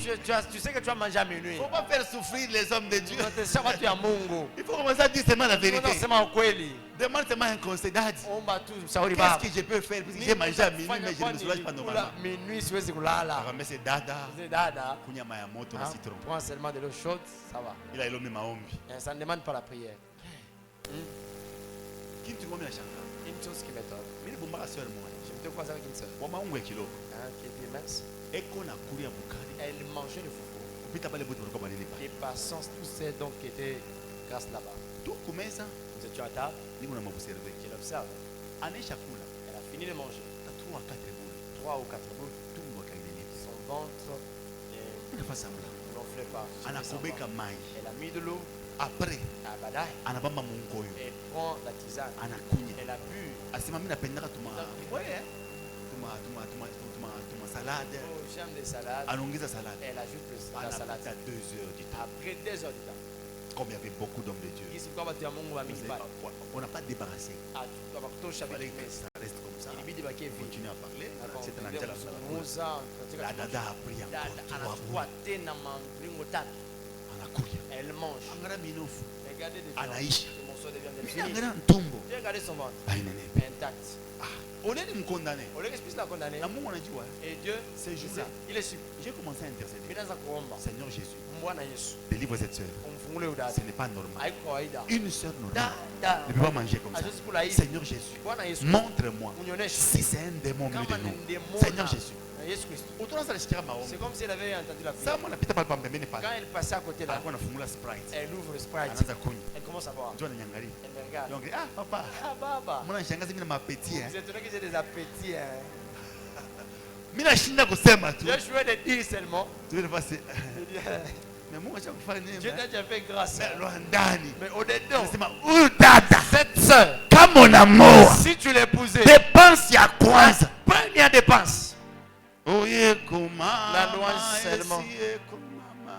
Tu sais que tu vas manger à minuit. Faut pas faire souffrir les hommes de Dieu. Unatesema tu ya Mungu. Il faut commencer à dire seulement la vérité. Unasema ukweli. Demande seulement un conseil. Dad, Omba tu mshauri baba. qu'est-ce que je peux faire? Parce que j'ai mangé à minuit, mais je ne me soulage pas normalement. Minuit siwezi kulala. Akamwambia c'est dada, C'est dada. kunya maji ya moto na Hein, citron. prends seulement de l'eau chaude, ça va. Ila ilo mimi maombi. Et ça ne demande pas la prière. Kitu ngombe na shanga. Une chose qui m'étonne. Mimi bomba sœur moi. Je me croise avec une soeur. Wa maungu ya kilo. Qui était mince. Eko na kulia bukari. Elle mangeait le foufou. Kupita pale bote walikuwa banilipa. Et passant tous ces dons qui étaient grâce là-bas. Tu kumeza Nous étions à table. niko na mobserve. Je l'observe. Anaisha kula. Elle a fini de manger. 3 à 4 boules. 3 ou 4 boules. Tumbo akailele. Son ventre Unafanya sambla. n'enflait pas. Anakobeka maji. Elle a mis de l'eau Après à Badaï. anabamba mungoyo. Elle prend la tisane. Anakunya. Elle a bu. Asema mimi napendaka tuma salade. Oh, j'aime des salades. Anaongeza salade. Elle ajoute la salade. Anapata 2 heures du temps. Après 2 heures du temps. Comme il y avait beaucoup d'hommes de Dieu. Ici, kwa watu ya Mungu wa mingi pale. On n'a pas débarrassé. Bakutosha Il fallait vitu que mesa. ça reste comme ça. Ilibidi bakie hivi. Continue à parler. Na C'est un kuendelea angel à la kuzungumza, katika La dada a pris dada encore anachukua tena mlingo tatu. anakuya. Elle mange. Angara minofu. Regardez des Anaisha. Le morceau de viande est Mimi fini. angara ntumbo. Regardez son ventre. Ainenepe. Intact. Au lieu de me condamner. Au lieu que je puisse la condamner. Na Mungu anajua. Et Dieu, Ce jour-là, il est sûr. j'ai commencé à intercéder. Minaanza kuomba. Seigneur Jésus, Bwana Yesu, délivre cette sœur. umfungule udada. Ce n'est pas normal. Haiko kawaida. Une sœur normale Dada. ne peut pas manger comme ça. Hawezi kula hivi. Seigneur Jésus, Bwana Yesu, montre-moi unionyeshe si c'est un démon au milieu kama de ni nous. demona. Seigneur Jésus. Na Yesu Kristo. Utaanza kusikia maombi. C'est comme si elle avait entendu la Sasa prière. mwana pita pale pembeni Quand pale. elle passait à côté là, Alikuwa anafungula Sprite. elle ouvre le Sprite. Anaanza kunywa. Elle commence à boire. Njoo ananiangalia. Elle me regarde. Donc ah papa, Ah baba, mbona nishangaza mimi na mapeti vous êtes étonné que j'ai des appétits. Hein. Mimi nashinda kusema tu. J'ai joué de dire seulement. Tu veux pas c'est Je dis, mais Mungu achakufanya nini? Dieu t'a déjà fait grâce. Mais lo ndani. Mais au-dedans, Nasema huyu dada cette sœur, kama unamoa si tu l'épousais, dépense ya kwanza. première dépense, Oye kumama. La louange seulement. Esiye kumama.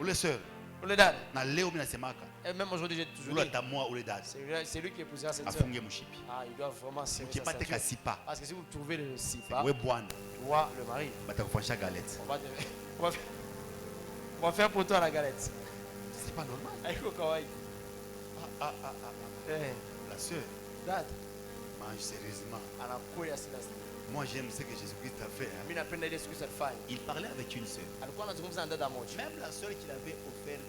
Ule sœur pour le dad. na leo mimi nasemaka Et même aujourd'hui, j'ai toujours ule dit, tamua ule dada c'est lui qui épousera cette sœur. afunge mshipi. Ah, il doit vraiment serrer sa Ukipate ceinture. kasipa Parce que si vous trouvez le sipa, we bwana toi, le mari, batakufanyisha galette. on va faire pour toi la galette. C'est pas normal. Aiko kawaii. Eh, La sœur dad, mange sérieusement. anakuya sina. Moi j'aime ce que Jésus-Christ a fait. Hein. Mimi napenda ile siku alifanya. Il parlait avec une sœur. Alikuwa anazungumza na dada moja. Même la sœur qui l'avait offert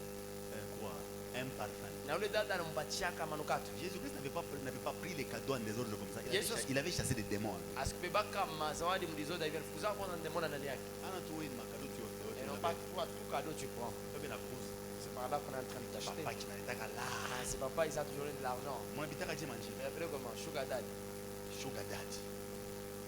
quoi, un parfum. Na yule dada anampatia manukato. Jésus-Christ n'avait pas pris les cadeaux en désordre comme ça. Jesus. Il avait chassé des démons. Hein. Asikubebaka mazawadi mlizoda hivi alifukuza kwanza ndemona ndani yake. Ana tu wewe makado tu yote. Et non pas toi tout cadeau tu prends. Bebe na cause. C'est par là qu'on est en train de t'acheter. Papa qui n'arrêta là. Ah, c'est papa, il a toujours de l'argent. Mon habitat a dit manger. Il appelé comment? Sugar daddy. Sugar daddy.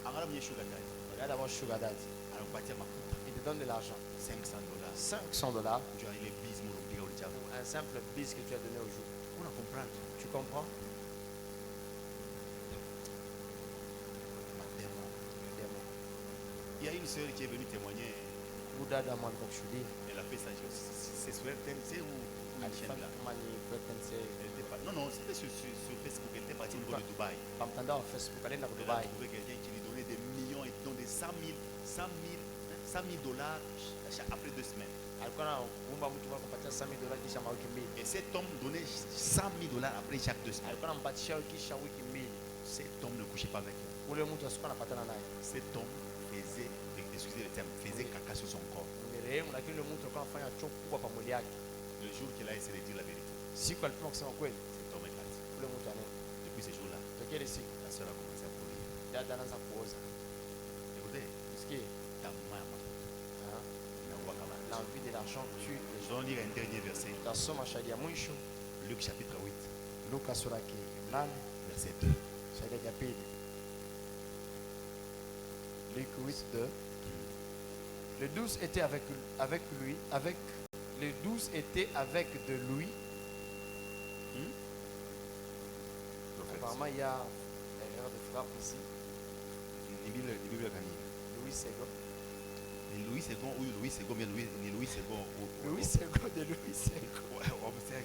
Angala mwenye sugar daddy. Regarde d'abord sugar daddy. Anakupatia mafuta. Il te donne de l'argent. $500. $500. Tu as les bis multipliés au diable. Un simple bis que tu as donné au jour. On a comprendre. Tu comprends? Le démon. Le démon. Il y a une soeur qui est venue témoigner. Udada mwandakushudi. Elle a fait ça. C'est sur RTNC ou une chaîne là. Elle était pas. Non, non, c'était sur Facebook. Elle était partie au niveau de Dubaï. Pamtandao Facebook alienda Elle a Dubai. trouvé quelqu'un qui lui donnait des millions et donc des 100 000 dollars après 2 semaines. Alikuwa anaomba mtu kwa kupatia $100,000 kisha mawiki mbili. Et cet homme donnait 100 000 dollars après chaque 2 semaines. Alikuwa anampatia kisha wiki mbili. Cet homme ne couchait pas avec elle. Ule mtu asikuwa anapatana naye. Cet homme faisait, excusez le terme, faisait caca sur son corps. Marehemu, lakini ule mtu alikuwa anafanya choo kubwa kwa mwili yake. Le jour qu'il a essayé de dire la vérité, Siku alipima kusema kweli, cet homme est parti. ule mtu anaenda. Depuis ce jour-là, Tokea ile siku la soeur a commencé à courir. dada anaanza kuoza. Écoutez, Usikie? ta maman, Ah, l'envie de l'argent tue les je gens. dois lire un dernier verset. Tutasoma shahidi ya mwisho Luc chapitre 8, Luka sura ya 8 verset 2. shahidi ya pili. Luc 8:2. Le 12 était avec lui, les 12 étaient avec de lui. Apparemment, il y a erreur de frappe ici. Ni Bible gani? Louis Sego. Ni Louis II ou Louis II, bien ni Louis II ou Louis Sego de Louis Sego. Homme 5.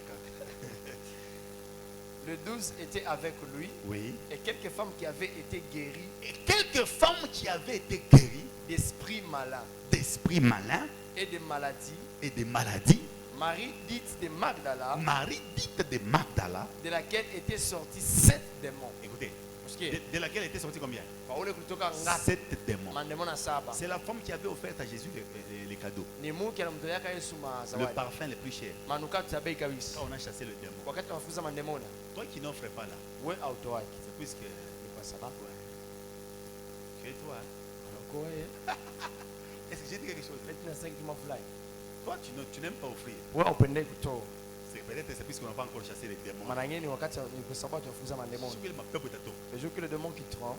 Le 12 était avec lui Oui. et quelques femmes qui avaient été guéries Et quelques femmes qui avaient été guéries d'esprits malins d'esprits malins et de maladies. et de maladies. Marie dite de Magdala, Marie dite de Magdala, de laquelle étaient sortis 7 démons. écoutez, Parce que de laquelle était sorti combien? Paule kutoka ngati 7 démons. mandemo na saba. C'est la femme qui avait offert à Jésus les cadeaux, Ni Mungu anamtolea Yesu le mazawadi. parfum le plus cher. Manukato ya bei kabisa. Quand on a chassé le démon, Wakati tunafukuza mandemona, toi qui n'offres pas là, we autoaki. c'est puisque Ni kwa sababu tu es toi. anakuwa yeye. Est-ce que j'ai dit quelque chose? Eti na sengi mafulani. Toi, tu n'aimes pas offrir. Wewe upende kutoa. Peut-être c'est puisqu'on n'a pas encore chassé les démons. Mara nyingi wakati ni kwa sababu tunafukuza mandemona. Je ma peuple tato. Le jour que le démon quitteront,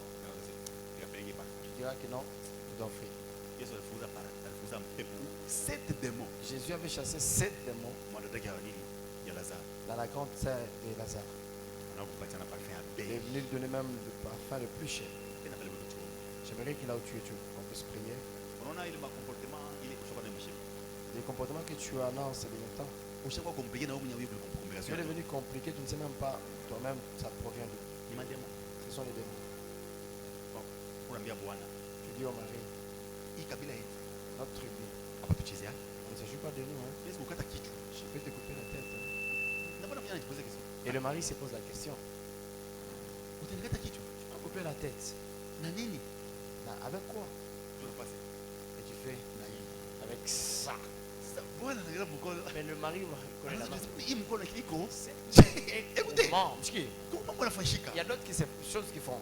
Il a payé pas. tu diras que non, tu dois offrir. Yesu alifukuza para, alifukuza mpepo 7 démons. Jésus avait chassé 7 démons Mwanadada ya nini? Ya Lazare. dans la grande terre de Lazare. Anakupatia na parfum ya Il est bei. venu lui donner même le parfum le plus cher. Tena pale mtu. J'aimerais qu'il a où tu es, qu'on puisse prier. Unaona ile comportement ile kushoka na mshimo. Les comportements que tu as dans ces derniers temps, Ushakuwa compliqué na wewe mwenyewe tu complication. es devenu compliqué, tu ne sais même pas toi-même, ça provient d'où. Ni mademo. Ce sont les démons. Bon, unaambia Bwana, Tu dis au mari, hii kabila hii notre tribu, hapa tuchezea. on ne s'agit pas de nous, hein. Yesu ukata kichwa. Je peux te couper la tête. Hein. Na bwana mwenyewe anajipoza question. Et le mari se pose la question, Utanikata kichwa. tu vas couper la tête. Na nini? Avec quoi? Tu vas passer. Et tu fais, Na hii. avec ça. Sasa Bwana anaangalia mkono. Mais le mari va reconnaître la main. Hii mkono kiko. Écoutez, Comment? Parce qu'il comment on fashika? y a d'autres choses qui font.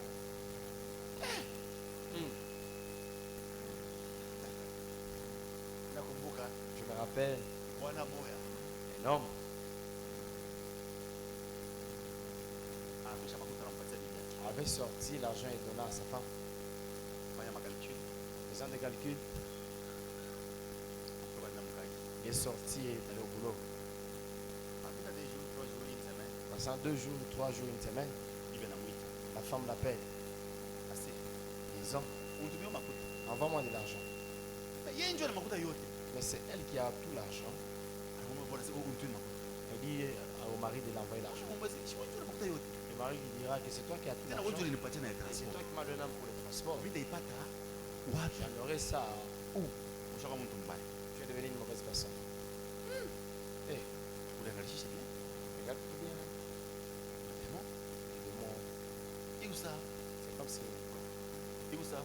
Nakumbuka Je me rappelle, Bwana moya un homme, amesha makuta anampatia nini? avait sorti l'argent et donné à sa femme. Fanya makalcule. Faisant des calculs, Kwa nini mkaji? il est sorti et est allé au boulot. Apita des jours, 3 jours, une semaine. Passant 2 jours, 3 jours, une semaine, Ibe na mwita. la femme l'appelle. Asi. Disant, Utumie makuta. envoie-moi de l'argent. Yeye ndio ana makuta yote. Mais c'est elle qui a tout l'argent. Anaomba Bwana siko utumie makuta. Elle dit au mari de l'envoyer l'argent. Anaomba sisi ndio makuta yote. Le mari lui dira que c'est toi qui as tout Tena l'argent. wewe ulinipatia na Et c'est transport. toi qui m'as donné pour le transport. Mimi nitaipata wapi? J'en aurais ça. Où? Ushaka mtu mbaya. Tu es devenu une mauvaise personne. Eh, Unaangalisha bien. regarde bien. Demo. Les démons, Iko sawa. c'est comme si Iko sawa.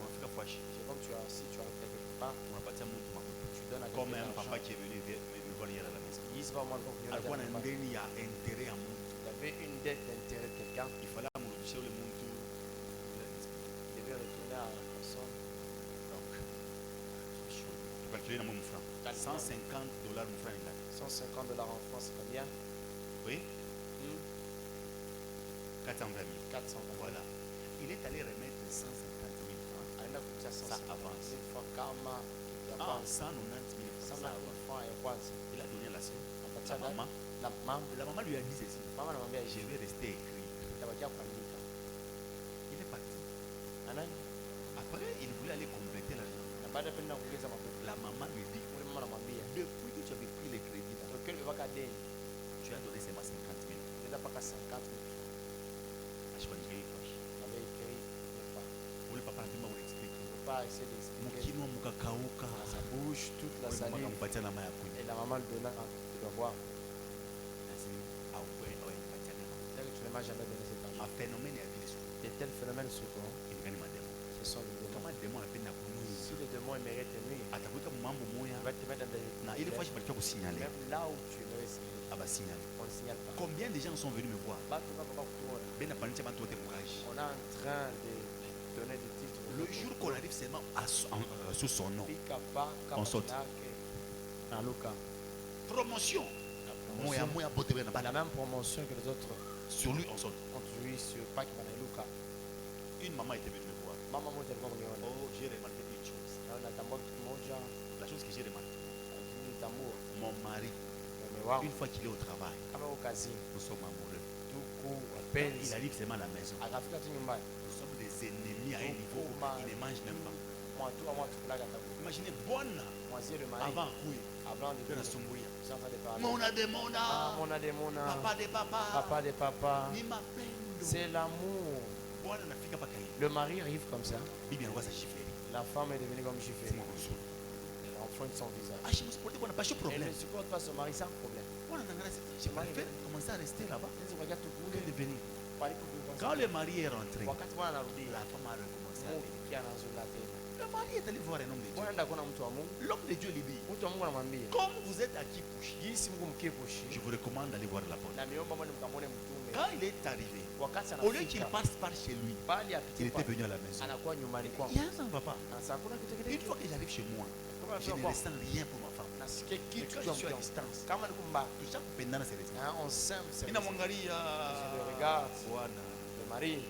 Unafika fashi. c'est comme tu as, si tu as quelque part, Unapatia mtu makuta. tu donnes à Comme quelqu'un un l'argent. papa qui est venu me voir hier à la maison. Il dit, c'est pas moi donc venu Alikuwa na à la ndeni ya intérêt ya mtu. Il avait une dette d'intérêt de quelqu'un. Il fallait amrudishie ule mtu. Il devait retourner à la personne. Donc, calculer na mon franc. $150 mon franc là. $150 en France, c'est combien? Oui, 420 000. 400. Voilà. Il est allé remettre 150 000 francs. Aenda kutia Ça 150 avance. 000 francs kama kwanza. 190 000 Sasa francs. francs ya kwanza. Il a donné à la soeur. Anapatia La maman. la mama. La maman lui a dit ceci. Mama anamwambia Je hivi. vais rester écrit. Nitabakia kuandika. Il est parti. Anani? Après, il voulait aller compléter l'argent. Na baada ya kwenda kuongeza makuta. La maman lui dit, Ule mama anamwambia. depuis que tu avais pris les crédits là, Tokyo mpaka deni. tu as donné seulement 50 000. Nenda mpaka 50 000. Ashikwanike hii. Avec écrit n'est pas. Ule papa anataka kuexplique. On peut pas essayer d'expliquer. Mkinwa mkakauka. Dans sa bouche toute la Ule mama salive. akampatia na maji ya kunywa. Et la maman le donna. Tu dois voir. Lazima au nipatia neno. C'est que tu ne m'as jamais donné cet argent. Ma phénomène ya vile siku. De tels phénomènes souvent, Ilingani mademo. ce sont des démons. Kama demo anapenda kunuiza. Si le démon aimerait te nuire, Atakuweka mambo moya il va te mettre dans des... na ile fois balikia kusignaler. Même là où tu aimerais signaler, Aba signaler. on ne signale pas. Combien de gens sont venus me voir? Bato va pas kutuona. Ben apanicha bantu wote mkaji. On est en train de donner des titres. Le jour qu'on arrive seulement sous son nom. On saute. Dans Luca. Promotion. La Moya promotion. moya bote bena La bala. même promotion que les autres Sur lui on saute. ont joué sur Pâques dans Luca. Une maman était venue me voir. Mama moja alikuwa mwenyeona. Oh, j'ai remarqué une chose. Na natambua kitu moja, La chose que j'ai remarqué. nitambua. Mon mari, Mume wangu une fois qu'il est au travail, kama uko kazini, nous sommes amoureux. tuko Il wapenzi. arrive seulement à la maison. Akafika tu nyumbani. Nous sommes des ennemis à un niveau où il ne mange même pas. Mwatu wa mwatu kulaga tabu. Imaginez, bonne Mwazie le mari. avant oui. Avant de Que la venir. sombouya. Je suis en train de parler. Mona de mona. Ah, mona de mona. Papa de papa. Papa de papa. Ni mapendo. C'est l'amour. Bwana nafika paka hivi. Le mari arrive comme ça. Bibi anakuwa sashifleri. La femme est devenue comme Jiffé. Sema kuzuri. Elle emprunte son visage. Ashi msipote bwana pasho Elle problème. ne supporte pas son mari sans problème. Bwana nangana j'ai préféré commencer à rester là-bas Sisi regarde tout que de venir. Pali kuku Quand le mari est rentré, wakati bwana anarudia, la femme a recommencé à venir. Mungu anaanza tena. Le mari est allé voir un homme de Dieu. Bwana anaenda kuona mtu wa Mungu. L'homme de Dieu lui dit, Mtu wa Mungu anamwambia, comme vous êtes à Kipushi, jinsi Mungu je mkepushi vous recommande d'aller voir la bonne. na miomba mwende mkamwone mtume. Quand il est arrivé, Wakati au lieu qu'il anafika passe par chez lui, bali il apite était kwa venu à la maison. anakuwa nyumbani kwangu. Il y a un papa. Sasa hakuna kitu Une kile. fois que j'arrive chez moi, Kama je ne kwa ressens rien pour ma femme. nasikia Et kitu quand cha je suis à mtu. distance, Kama ni kumba, tushakupendana c'est resté. on s'aime, c'est Mimi namwangalia Je le regarde. Bwana. le mari.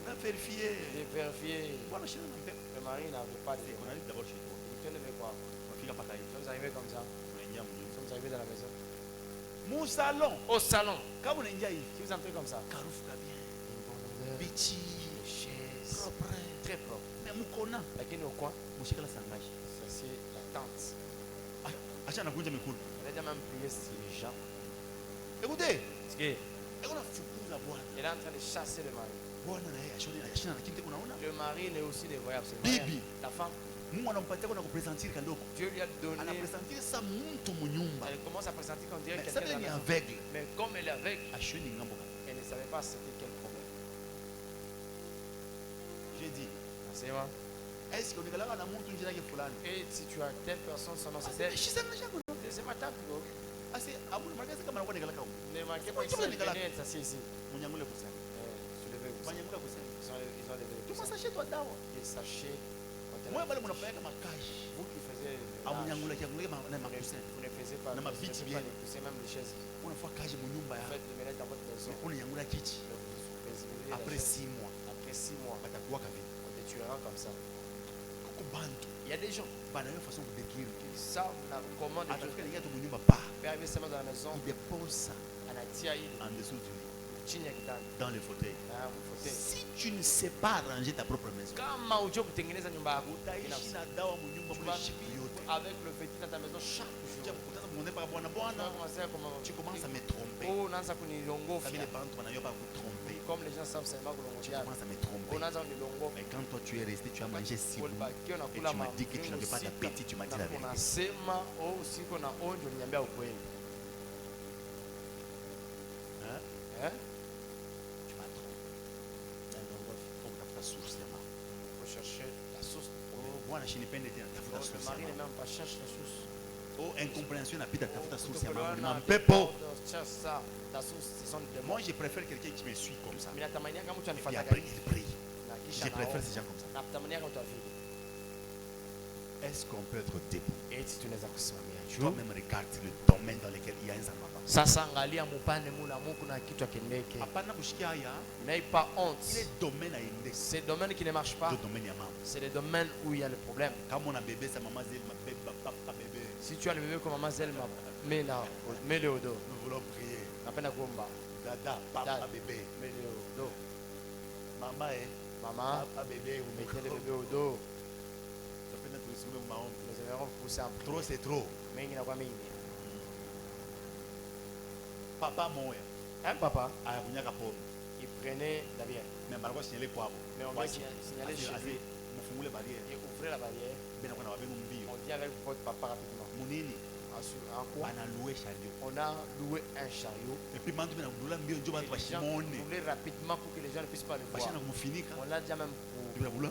Na vérifier. Il est vérifié. Bwana shina nampe. Le mari n'avait pas de On démon. arrive d'abord chez toi. Il te levait quoi? On fika paka hivi. Nous sommes arrivés comme ça. Unaingia Nous mnyumba. sommes arrivés dans la maison. Mon salon. Au salon. Kama unaingia hivi. Si vous entrez comme ça, Karufu kabia. une bonne odeur, Bichi. des chaises, Propre. très propre. Mais mukona. Lakini au coin, Mushikala sangaji. ça c'est la tente. Acha nakunja mikono. On a déjà même prié ces gens. Écoutez. Parce que Eko nafukuza Bwana. il est en train de chasser le mari. Bwana na yeye ashina na kitu unaona? Le mari il est aussi dévoyable. C'est Bibi. vrai. La femme, Mungu anampatia kwa kupresentiri kandogo. Dieu lui a donné. Anapresentiri sa mtu munyumba. Elle commence à présenter qu'on dirait Mais quelqu'un ça de la ni maison. aveugle. Mais comme elle est avec, Ashoni ngambo. elle ne savait pas c'était quel problème. J'ai dit, Nasema, est-ce que unakalala na mtu njira yake fulani? et si tu as telle personne, son nom c'est elle. Shisana shako. C'est ma tante. Bro. Asi abu marakazi kama anakuwa nikalaka huko. Ne manquez pas Oui, que tu ça veux les elle s'assied ici. Munyangule kusema. Soulevez vous. Munyangule kusema. Ils ont levé le Tuma coussin. sachet toi dawa. Des sachets. Moi bale munapeleka makashi. Vous qui faisiez le Amunyangula kiangule na vous ne- makusen. vous ne faisiez pas, Na vous ne mabiti faisiez bien. pas les coussins, même les chaises. Unafua kaji munyumba Vous ya. faites le ménage dans votre maison. Unanyangula kiti. Mais vous préservez la Après chaise. 6 mois, Après 6 mois, batakuwa kavi. on te tuera comme ça. Kuko bantu. Il y a des gens Bana yo façon kudekiri. qui savent comment de Atafika Dieu. lingia tu munyumba pa. Peut arriver seulement dans la maison, Il dépose ça anatia hili en dessous du lit, chini ya kitanda. dans le fauteuil. Mfote. Si tu ne sais pas arranger ta propre maison, Kama ujue kutengeneza nyumba yako utaishi binafsi, na dawa munyumba tu mule vas siku vivre yote. avec le vécu dans ta maison chaque Kisha jour. kukutana muone pa bwana Tu bwana, vas commencer à comment tu commences à me tromper. oh unaanza Kama kunilongofya vile bantu wanayoba kutromper. comme les gens savent seulement Tu kulongofya. commences à me tromper. Unaanza kunilongofya. Mais quand toi tu es resté, tu as mangé 6 mois. Ulibakiwa Et nakula tu m'as dit que tu n'avais pas d'appétit, tu m'as dit la vérité. unasema oh siko na onjo niambia ukweli. Hein? Eh? Tu m'as trompé. Faut que ta source ya mama. Faut chercher la source. Oh, bwana shinipende tena tafuta Le source mari ya n'est mama. même pas cherche la source. Oh, incompréhension napita tafuta source ya mama. Kutokuelewana, Mampepo. cherche ça. La source, ce sont des Moi mots. je préfère quelqu'un qui me suit comme ça. Mimi natamanianga mtu Et puis anifuata après karibu. il prie. Na kisha Je préfère naomba. ces gens comme ça. Natamanianga mtu afike. Est-ce qu'on peut être debout? Et kitu tunaweza kusimamia juu. Toi-même regarde le domaine dans lequel il y a un Zambaba. Sasa angalia mupande muna Mungu na kitu akendeke. Apana kushikia haya. N'aie pas honte. Ile domaine aende. Ces domaines qui ne marchent pas, Le domaine ya mama. c'est les domaines où il y a le problème. Kama una bébé sa maman zile mabebe papa bébé. Si tu as le bébé comme maman Zelma, mets-le au dos. Nous voulons prier. Napenda kuomba. Dada, papa Dada. bébé. Mets-le au dos. Maman Maman, papa bébé. mettez le bébé au dos. Napenda tusimame maombi. Nous allons pousser en Trop prière. c'est trop. Mingi na kwa mingi. Papa moya. Un papa, Ayakunyaka pombe. il prenait la bière. Mais barako signalé kwabo. Mais on va signaler chez lui Mufungule barrière. et ouvrir la barrière. Bena kuna wabenu mbio. On dit avec votre papa rapidement. Munini En quoi? bana louer chariot. On a loué un chariot. Et puis mandu bena kudula mbio njo Et bantu les gens bashimone. roulaient rapidement pour que les gens ne puissent pas le voir. Bashana kumufinika. On l'a déjà même pour... Bena kudula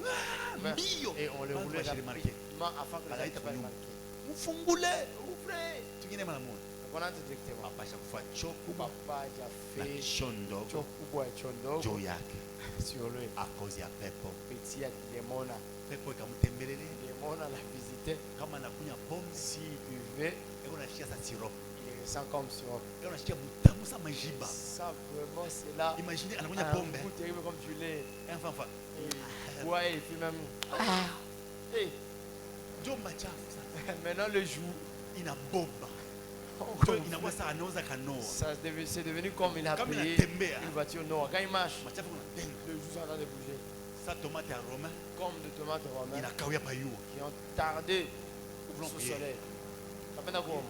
mbio. Et on le Bantu roulait bashirimarke. rapidement afin que les gens ne puissent pas le marquer. Mufungule. Ouvrez. Tungine mala mona. Donc on a dit directement. Apasha kufa chokuba Papa a na fait kishondo chokubwa chondo jo yake sur lui. a cause ya pepo. Petit a démona. Pepo ikamtembelele Démona l'a visité. kama anakunya pombe Si il buvait, eko nashikia sa sirop. il ressent comme sur. Eko nashikia mutamu sa majiba. Ça vraiment c'est là. Imagine anakunya Un pombe. goût terrible comme du lait. Enfin. Il boit et puis même. Hey, Jo machafu sasa. maintenant le jour, Inabomba. Jo inamwasa anauza kanoa. c'est devenu comme il a Comme il a payé tembea. une voiture noire. Quand il marche, Machafu kuna tenga. le jour sont en train de bouger. Sa tomate ya Roma Comme de tomates romaines inakawia payua. qui ont tardé Ouvrons sous prière. soleil. Ça fait d'accord.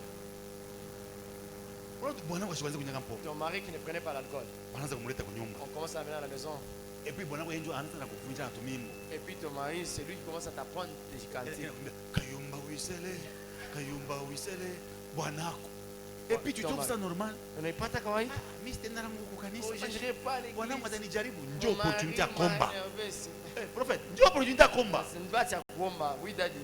Bwana washiwanze kunyanga pombe. Ton mari qui ne prenait pas l'alcool. Wanaanza kumleta kwa nyumba. On commence à venir à la maison. Et puis bwana wenjo anaanza na kuvunja na tumimbo. Et puis ton mari, c'est lui qui commence à t'apprendre des cantiques. Kayumba wisele. Kayumba wisele. Bwanako. Et puis tu trouves ça normal? Unaipata kawaida? Mimi sitaenda na Mungu kanisa. Oh, je n'irai pas à l'église. Bwanangu atanijaribu. Mon Njoo mari opportunité ya m'a komba. énervé, c'est- Eh, prophet, njoo opportunité ya komba. C'est une batte à kuomba. Oui, daddy.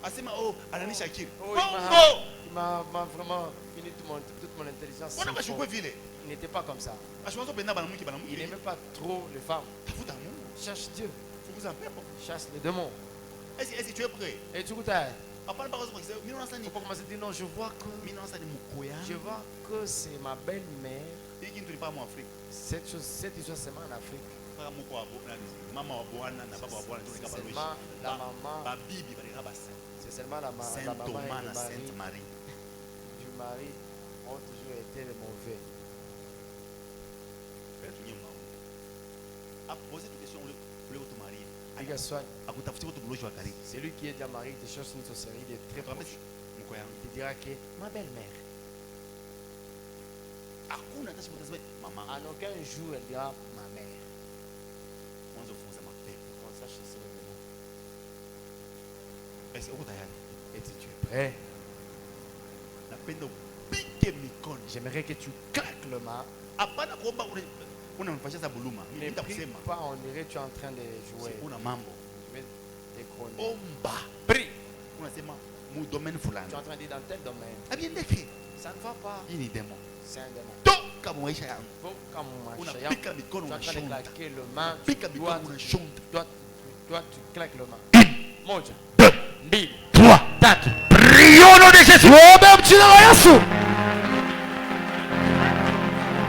Asema oh, ananisha akili. Oh, Bongo. il m'a vraiment fini toute mon intelligence. Bwana bashukwe vile. Il n'était pas comme ça. Ashwanzo penda banamuki Il banamuki. n'aimait pas trop les femmes. Tafuta Mungu. Cherche Dieu. Fukuza pepo. Chasse les démons. Est-ce que tu es prêt? Et du coup, t'as Hapana mpaka sasa mimi naona faut pas commencer à dire non, je vois que mimi naona ni mkoya. je vois que c'est ma belle-mère. Hiki kitu ni pa mu Afrika. Cette histoire seulement en Afrique. Kama mko wa bwana, mama wa bwana na baba wa bwana ndio C'est kama seulement la maman. Ba bibi bali na basa. C'est seulement la Saint maman Thomas et na le mari Sainte Marie. du mari ont toujours été les mauvais. Père tunyema. A poser une question ule utu Marie. Les gars, soigne. Akutafutia utu buloji wa karibu. C'est lui qui est déjà marié, des choses une sorcellerie, il est très proche. Mko yangu. Il dira que ma belle-mère, Hakuna hata siku tasema mama. en aucun jour, elle dira ma mère. Mwanzo kufunza mapepo. On sache chasser les démons. Est-ce uko tayari? Et si tu es prêt, Napenda upige mikono. j'aimerais que tu claques le main. Hapana kuomba unamfanyia za buluma. Ne Mimi prie nitakusema. pas, on dirait tu es en train de jouer. Una mambo. Je vais décroner. Omba. Prie. Unasema mu domaine fulani. Tu es en train de dire dans tel domaine. Abiendeke. Ça ne va pas. Hii ni demo. C'est un démon. Toka maisha yangu. Faut comme un chien. Unapika mikono Tu es en train de unashonda. claquer le main. Pika Tu dois, mikono unashonda. toi, tu claques le main. Moja. 2, Mbili. 3. Tatu. Prions au nom de Jésus. Tuombe mjina wa Yesu.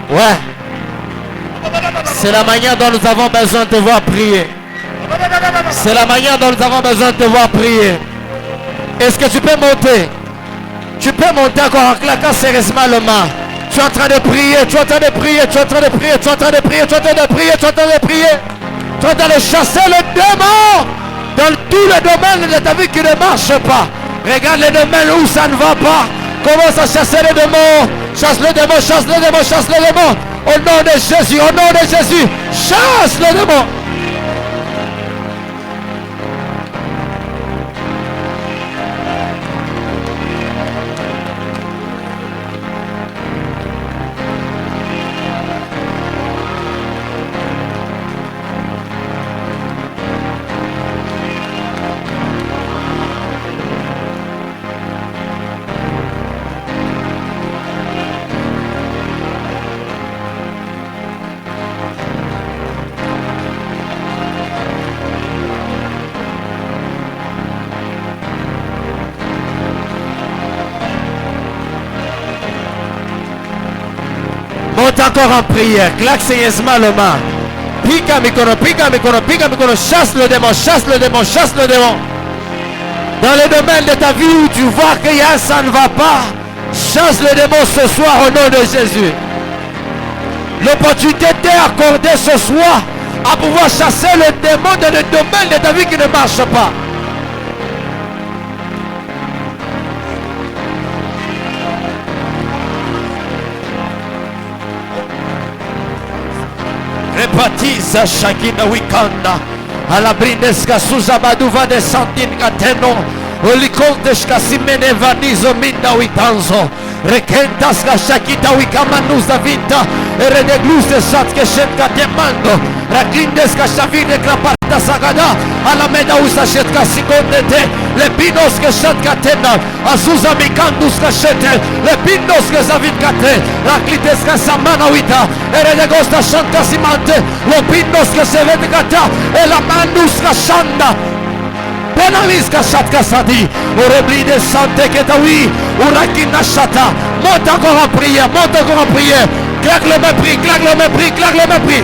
Ouais. C'est la manière dont nous avons besoin de te voir prier. C'est la manière dont nous avons besoin de te voir prier. Est-ce que tu peux monter? Tu peux monter encore en claquant sérieusement le main. Tu es en train de prier, tu es en train de prier, tu es en train de prier, tu es en train de prier, tu es en train de prier, tu es en train de prier. Tu es en train de chasser le démon dans tous les domaines de ta vie qui ne marchent pas. Regarde les domaines où ça ne va pas. Commence à chasser les démons. Chasse le démon, chasse le démon, chasse le démon. Au nom de Jésus, au nom de Jésus, chasse le démon. encore en prière. Claque sérieusement le main. Pica mikono, pica mikono, pica mikono. Chasse le démon, chasse le démon, chasse le démon. Dans le domaine de ta vie où tu vois que ça ne va pas, chasse le démon ce soir au nom de Jésus. L'opportunité t'est accordée ce soir à pouvoir chasser le démon dans le domaine de ta vie qui ne marche pas. Repatiza Shakina Wikanda Alabrindeska Suzabaduva de Santin Cateno Olikonteska Simene Vanizo Minda Witanzo Rekentas Shakita Wikamanuza Vinta Eredeglus de Satke Shetka Temando Rakindeska Shavine Krapata Sagada Alameda Usashetka Sikondete Lepinos que Shatkatena Azuza Mikandus Kashete Lepinos que Zavitkate Rakliteska Samana Wita Eredegosta Shanta Simante Lopinos que Sevetkata Elamandus Kashanda Benaviska Shatka Sadi Oreblide Sante Ketawi Urakina Shata. Monte encore en prière, monte encore en prière. Claque le mépris, claque le mépris, claque le mépris.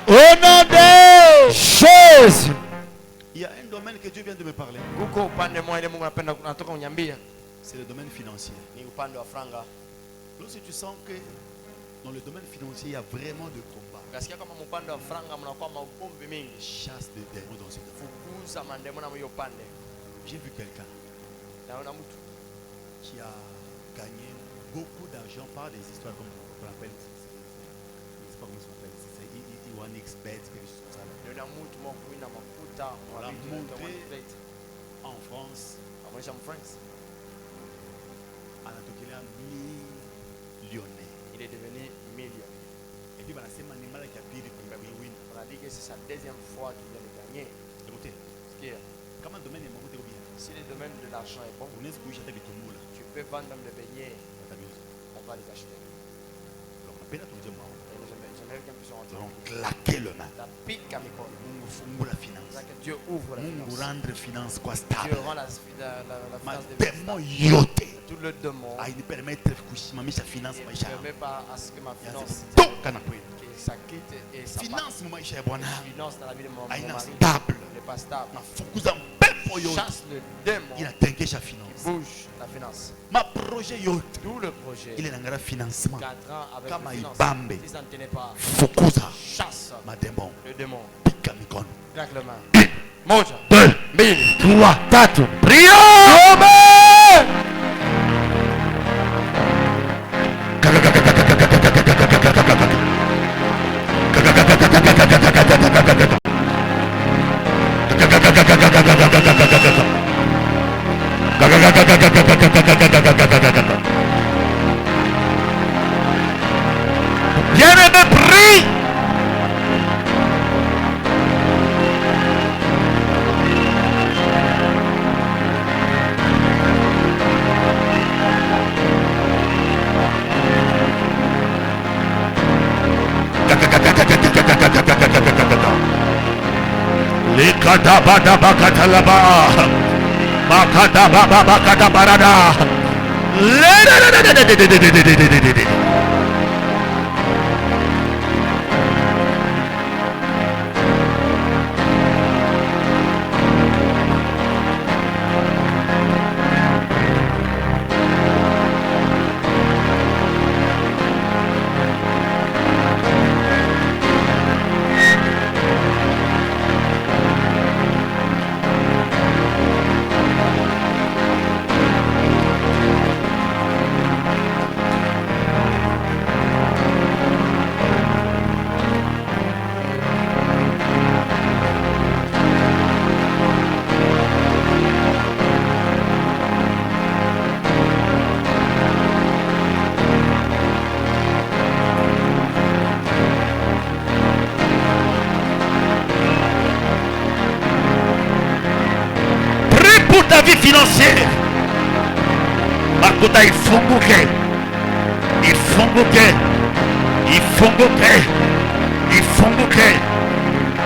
Au nom de Jésus. Il y a un domaine que Dieu vient de me parler. Kuko upande mmoja Mungu anapenda natoka uniambia C'est le domaine financier. ni upande wa franga. Lorsque tu sens que dans le domaine financier, il y a vraiment de combat, Ukasikia kama upande wa franga mnakuwa maugomvi mingi, chasse des démons dans ce domaine. fukuza mandemo na hiyo upande. J'ai vu quelqu'un Naona mtu qui a gagné beaucoup d'argent par des histoires comme on l'appelle. Je ne sais pas comment ça s'appelle. C'est Iwanixbet, quelque chose comme ça. niona mtu mwakuina mafuta Voilà, mwavitu monter. plate. En France, Amonisha mfriends. Anatokea millionnaire. Il est devenu millionnaire. Et puis, banasema ni mara ya pili kuwin. On a dit que c'est sa deuxième fois qu'il vient de gagner. Écoutez, Ce qui est, kama domaine ya mafuta iko bien, si le domaine de l'argent est bon, unaweza kuisha hata vitumbula tu peux vendre même les beignets, utabiuza. on va les acheter. Donc napenda tuje mwa. Et nous j'aimerais qu'un puisse rentrer. Donc claquer le main. La pique à micro. Mungu fungula C'est finance. ça que Dieu ouvre la Mungu finance. rendre finance kwa Dieu stable. rend la finance de Mademo yote tout le démon. hainipermettre kusimamisha finance Il ne maisha yangu. permet pas à ce que ma finance Toka na kweli. que ça quitte et ça Finance mu maisha ya Bwana finance dans la vie de mon haina mari stable. n'est pas stable. Nafukuza mpepo yote Chasse le démon inatengesha qui finance. bouge la finance. Ma projet yote Tout le projet. ile nangara financement. 4 ans avec Kama la finance. ibambe. Si ça ne tenait pas, Fukuza chasse mademo. le démon. Pika mikono. Claque le main. Moja. 2, Mbili. 3, 4. Prions. Bien-aimé, prie. Ikadabadabakatalaba. Makadabababakadabarada. Pour ta vie financière, Makuta, il funguke, il funguke, il funguke, il funguke,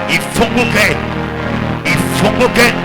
il funguke, il funguke.